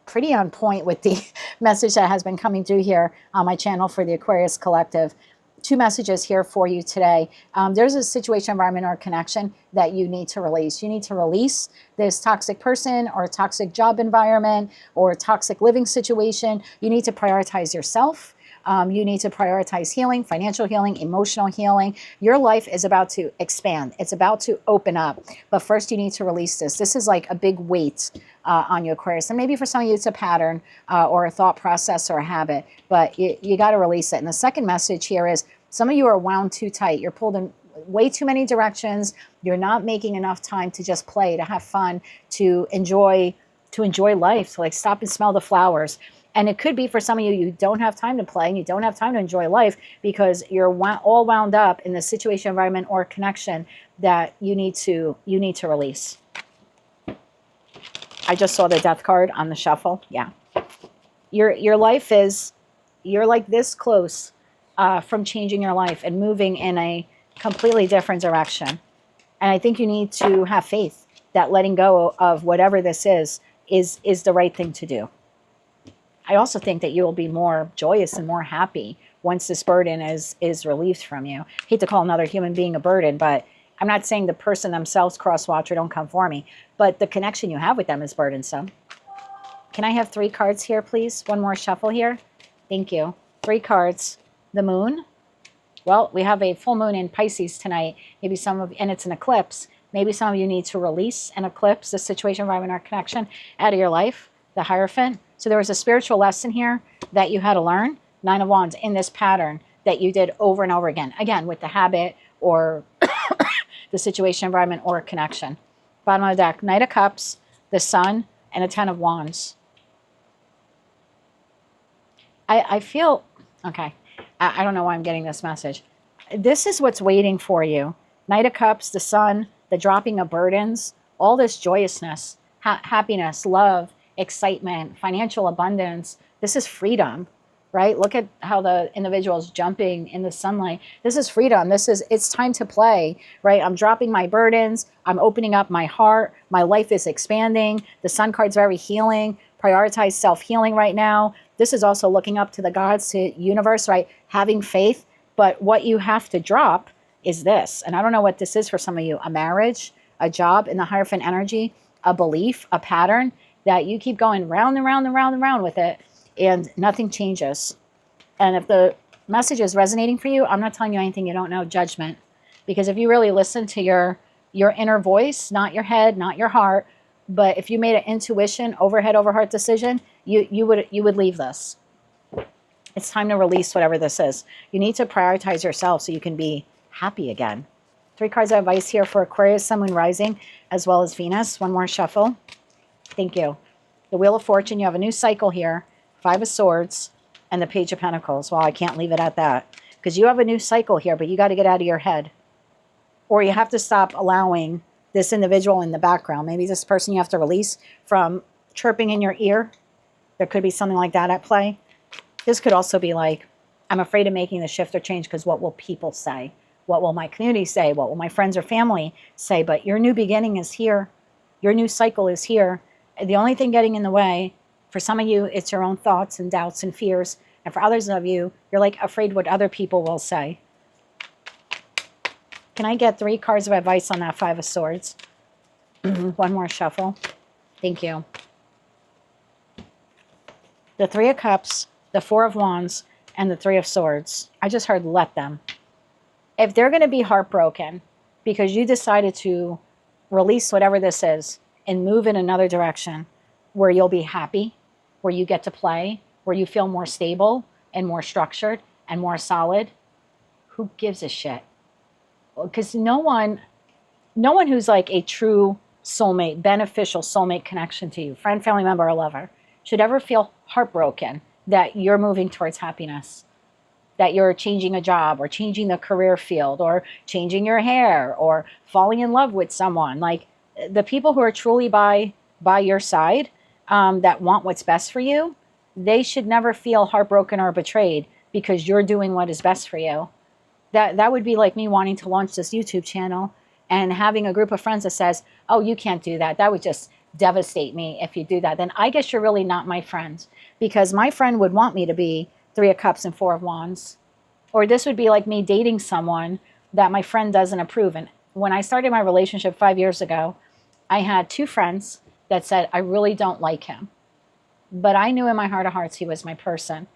S1: Pretty on point with the message that has been coming through here on my channel for the Aquarius Collective. Two messages here for you today. There's a situation, environment, or connection that you need to release. You need to release this toxic person or toxic job environment or toxic living situation. You need to prioritize yourself. You need to prioritize healing, financial healing, emotional healing. Your life is about to expand. It's about to open up. But first, you need to release this. This is like a big weight on you, Aquarius. And maybe for some of you, it's a pattern or a thought process or a habit. But you got to release it. And the second message here is some of you are wound too tight. You're pulled in way too many directions. You're not making enough time to just play, to have fun, to enjoy life, to like stop and smell the flowers. And it could be for some of you, you don't have time to play and you don't have time to enjoy life because you're all wound up in the situation, environment, or connection that you need to release. I just saw the death card on the shuffle. Yeah. Your life is, you're like this close from changing your life and moving in a completely different direction. And I think you need to have faith that letting go of whatever this is the right thing to do. I also think that you will be more joyous and more happy once this burden is relieved from you. I hate to call another human being a burden, but I'm not saying the person themselves cross-watch or don't come for me, but the connection you have with them is burdensome. Can I have 3 cards here, please? One more shuffle here. Thank you. 3 cards. The moon. Well, we have a full moon in Pisces tonight. Maybe and it's an eclipse. Maybe some of you need to release and eclipse the situation, environment, or connection out of your life. The Hierophant. So there was a spiritual lesson here that you had to learn. 9 of Wands in this pattern that you did over and over again. Again, with the habit or the situation, environment, or connection. Bottom of the deck, Knight of Cups, the Sun, and a 10 of Wands. I feel, okay, I don't know why I'm getting this message. This is what's waiting for you. Knight of Cups, the Sun, the dropping of burdens, all this joyousness, happiness, love, excitement, financial abundance. This is freedom. right? Look at how the individual is jumping in the sunlight. This is freedom. It's time to play, right? I'm dropping my burdens. I'm opening up my heart. My life is expanding. The sun card's very healing. Prioritize self-healing right now. This is also looking up to the gods, to universe, right? Having faith. But what you have to drop is this. And I don't know what this is for some of you. A marriage, a job in the Hierophant energy, a belief, a pattern that you keep going round and round and round and round with it, and nothing changes. And if the message is resonating for you, I'm not telling you anything you don't know, judgment. Because if you really listen to your inner voice, not your head, not your heart, but if you made an intuition, overhead, over heart decision, you would leave this. It's time to release whatever this is. You need to prioritize yourself so you can be happy again. 3 cards of advice here for Aquarius, Sun, Moon, Rising, as well as Venus. One more shuffle. Thank you. The Wheel of Fortune, you have a new cycle here. 5 of Swords and the Page of Pentacles. Well, I can't leave it at that because you have a new cycle here, but you got to get out of your head, or you have to stop allowing this individual in the background. Maybe this person you have to release from chirping in your ear. There could be something like that at play. This could also be like, I'm afraid of making the shift or change because what will people say? What will my community say? What will my friends or family say? But your new beginning is here. Your new cycle is here. The only thing getting in the way, for some of you, it's your own thoughts and doubts and fears. And for others of you, you're like afraid what other people will say. Can I get 3 cards of advice on that 5 of Swords? One more shuffle. Thank you. The 3 of Cups, the 4 of Wands, and the 3 of Swords. I just heard let them. If they're going to be heartbroken because you decided to release whatever this is and move in another direction where you'll be happy, where you get to play, where you feel more stable and more structured and more solid, who gives a shit? Because no one who's like a true soulmate, beneficial soulmate connection to you, friend, family member, or lover, should ever feel heartbroken that you're moving towards happiness, that you're changing a job or changing the career field or changing your hair or falling in love with someone. Like the people who are truly by your side, that want what's best for you, they should never feel heartbroken or betrayed because you're doing what is best for you. That would be like me wanting to launch this YouTube channel and having a group of friends that says, oh, you can't do that. That would just devastate me if you do that. Then I guess you're really not my friend, because my friend would want me to be 3 of Cups and 4 of Wands. Or this would be like me dating someone that my friend doesn't approve. And when I started my relationship 5 years ago, I had 2 friends that said, I really don't like him. But I knew in my heart of hearts he was my person.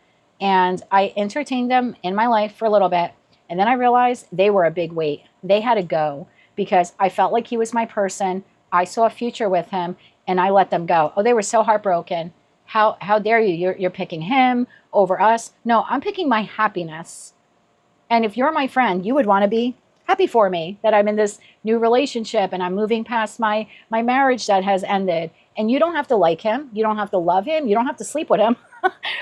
S1: And I entertained them in my life for a little bit. And then I realized they were a big weight. They had to go because I felt like he was my person. I saw a future with him and I let them go. Oh, they were so heartbroken. How dare you? You're picking him over us. No, I'm picking my happiness. And if you're my friend, you would want to be happy for me that I'm in this new relationship and I'm moving past my marriage that has ended. And you don't have to like him. You don't have to love him. You don't have to sleep with him.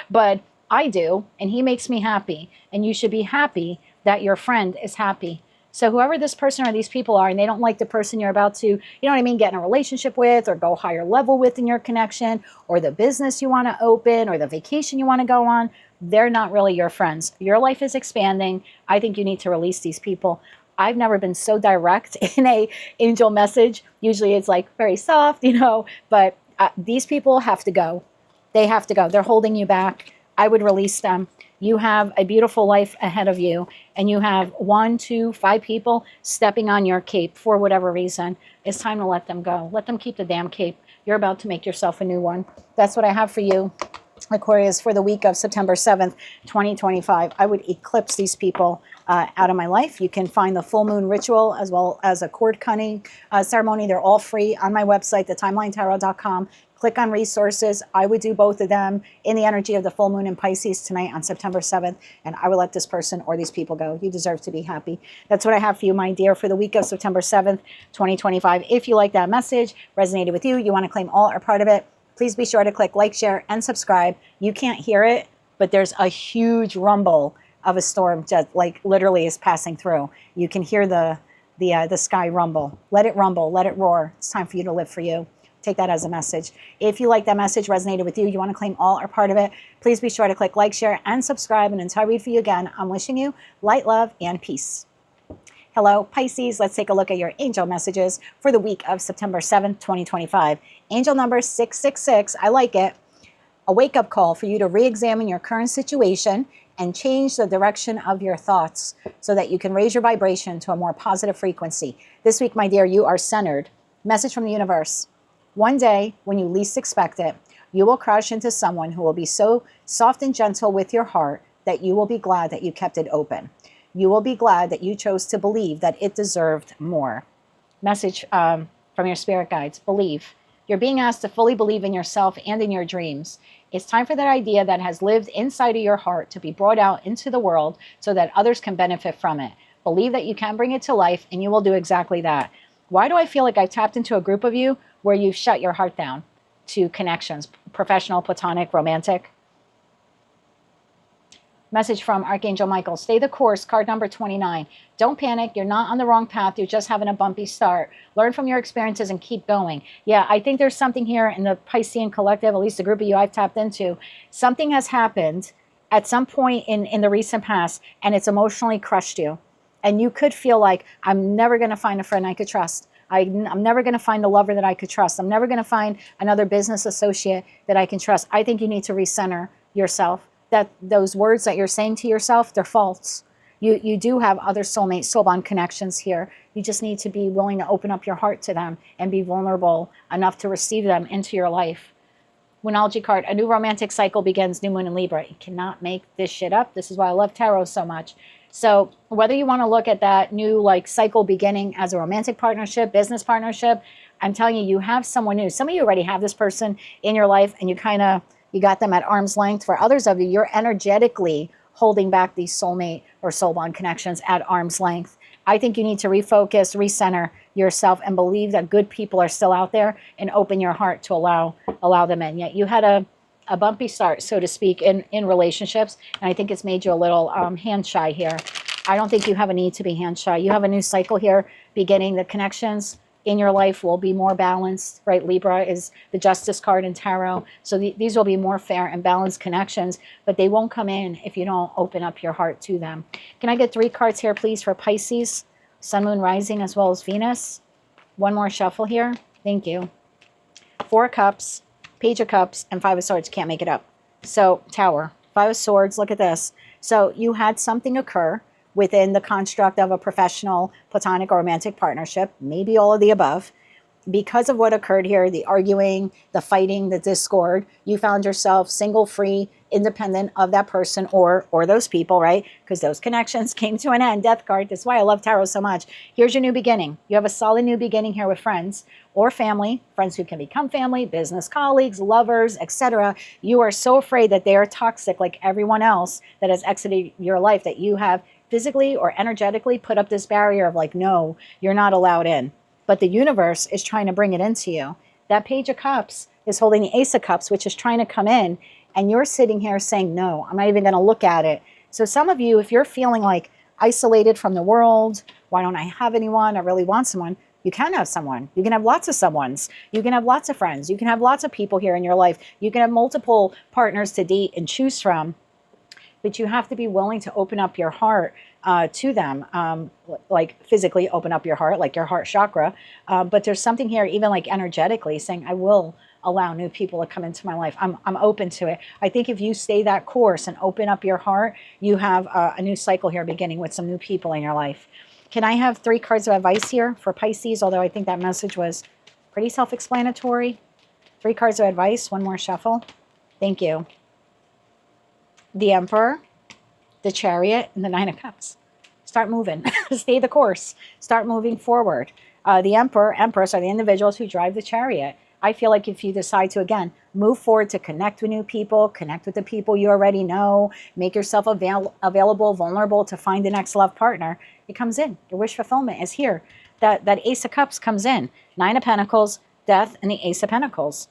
S1: But I do. And he makes me happy. And you should be happy that your friend is happy. So whoever this person or these people are, and they don't like the person you're about to, you know what I mean, get in a relationship with or go higher level with in your connection, or the business you want to open, or the vacation you want to go on, they're not really your friends. Your life is expanding. I think you need to release these people. I've never been so direct in a angel message. Usually it's like very soft, but these people have to go. They have to go. They're holding you back. I would release them. You have a beautiful life ahead of you, and you have 1, 2, 5 people stepping on your cape for whatever reason. It's time to let them go. Let them keep the damn cape. You're about to make yourself a new one. That's what I have for you, Aquarius, for the week of September 7th, 2025. I would eclipse these people out of my life. You can find the full moon ritual as well as a cord cutting ceremony. They're all free on my website, thetimelinetaro.com. Click on resources. I would do both of them in the energy of the full moon in Pisces tonight on September 7th, and I will let this person or these people go. You deserve to be happy. That's what I have for you, my dear, for the week of September 7th, 2025. If you like that message, resonated with you, you want to claim all or part of it, please be sure to click like, share, and subscribe. You can't hear it, but there's a huge rumble of a storm just like literally is passing through. You can hear the sky rumble. Let it rumble. Let it roar. It's time for you to live for you. take that as a message. If you like that message, resonated with you, you want to claim all or part of it, please be sure to click like, share, and subscribe. And until I read for you again, I'm wishing you light, love, and peace. Hello, Pisces. Let's take a look at your angel messages for the week of September 7th, 2025. Angel number 666. I like it. A wake-up call for you to re-examine your current situation and change the direction of your thoughts so that you can raise your vibration to a more positive frequency. This week, my dear, you are centered. Message from the universe. One day, when you least expect it, you will crash into someone who will be so soft and gentle with your heart that you will be glad that you kept it open. You will be glad that you chose to believe that it deserved more. Message from your spirit guides. Believe. You're being asked to fully believe in yourself and in your dreams. It's time for that idea that has lived inside of your heart to be brought out into the world so that others can benefit from it. Believe that you can bring it to life, and you will do exactly that. Why do I feel like I've tapped into a group of you where you've shut your heart down to connections, professional, platonic, romantic? Message from Archangel Michael. Stay the course, card number 29. Don't panic. You're not on the wrong path. You're just having a bumpy start. Learn from your experiences and keep going. Yeah, I think there's something here in the Piscean collective, at least the group of you I've tapped into. Something has happened at some point in the recent past, and it's emotionally crushed you. And you could feel like, I'm never going to find a friend I could trust. I'm never going to find the lover that I could trust. I'm never going to find another business associate that I can trust. I think you need to recenter yourself. That those words that you're saying to yourself, they're false. You do have other soulmate, soul bond connections here. You just need to be willing to open up your heart to them and be vulnerable enough to receive them into your life. Winology card, a new romantic cycle begins, new moon in Libra. You cannot make this shit up. This is why I love tarot so much. So whether you want to look at that new cycle beginning as a romantic partnership, business partnership, I'm telling you, you have someone new. Some of you already have this person in your life, and you got them at arm's length. For others of you, you're energetically holding back these soulmate or soul bond connections at arm's length. I think you need to refocus, recenter yourself, and believe that good people are still out there, and open your heart to allow them in. Yet you had a bumpy start, so to speak, in relationships, and I think it's made you a little hand shy here. I don't think you have a need to be hand shy. You have a new cycle here beginning. The connections in your life will be more balanced, right? Libra is the Justice card in tarot. So these will be more fair and balanced connections, but they won't come in if you don't open up your heart to them. Can I get 3 cards here, please, for Pisces, Sun, Moon, Rising, as well as Venus? One more shuffle here. Thank you. 4 of Cups, Page of Cups, and 5 of Swords. Can't make it up. So Tower, 5 of Swords. Look at this. So you had something occur within the construct of a professional, platonic, or romantic partnership, maybe all of the above. Because of what occurred here, the arguing, the fighting, the discord, you found yourself single, free, independent of that person or those people, right? Because those connections came to an end. Death card. That's why I love tarot so much. Here's your new beginning. You have a solid new beginning here with friends or family, friends who can become family, business colleagues, lovers, etc. You are so afraid that they are toxic like everyone else that has exited your life that you have physically or energetically put up this barrier of no, you're not allowed in. But the universe is trying to bring it into you. That Page of Cups is holding the Ace of Cups, which is trying to come in. And you're sitting here saying, no, I'm not even going to look at it. So some of you, if you're feeling isolated from the world, why don't I have anyone? I really want someone. You can have someone. You can have lots of someones. You can have lots of friends. You can have lots of people here in your life. You can have multiple partners to date and choose from. But you have to be willing to open up your heart to them, physically open up your heart, like your heart chakra. But there's something here, even energetically, saying, I will allow new people to come into my life. I'm open to it. I think if you stay that course and open up your heart, you have a new cycle here beginning with some new people in your life. Can I have 3 cards of advice here for Pisces? Although I think that message was pretty self-explanatory. 3 cards of advice, one more shuffle. Thank you. The Emperor, the Chariot, and the 9 of Cups. Start moving. Stay the course. Start moving forward. The Emperor, Empress are the individuals who drive the Chariot. I feel like if you decide to, again, move forward to connect with new people, connect with the people you already know, make yourself available, vulnerable to find the next love partner, it comes in. Your wish fulfillment is here. That Ace of Cups comes in. 9 of Pentacles, Death, and the Ace of Pentacles.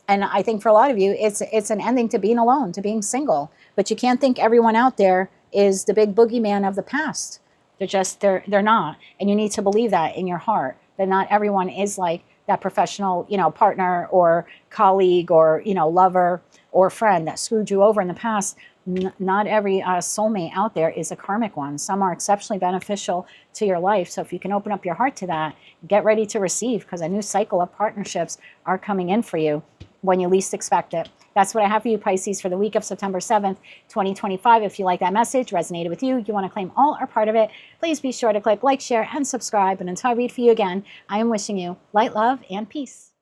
S1: And I think for a lot of you, it's an ending to being alone, to being single. But you can't think everyone out there is the big boogeyman of the past. They're not. And you need to believe that in your heart, that not everyone is like that professional, partner or colleague or, lover or friend that screwed you over in the past. Not every soulmate out there is a karmic one. Some are exceptionally beneficial to your life. So if you can open up your heart to that, get ready to receive, because a new cycle of partnerships are coming in for you when you least expect it. That's what I have for you, Pisces, for the week of September 7th, 2025. If you like that message, resonated with you, you want to claim all or part of it, please be sure to click like, share, and subscribe. And until I read for you again, I am wishing you light, love, and peace.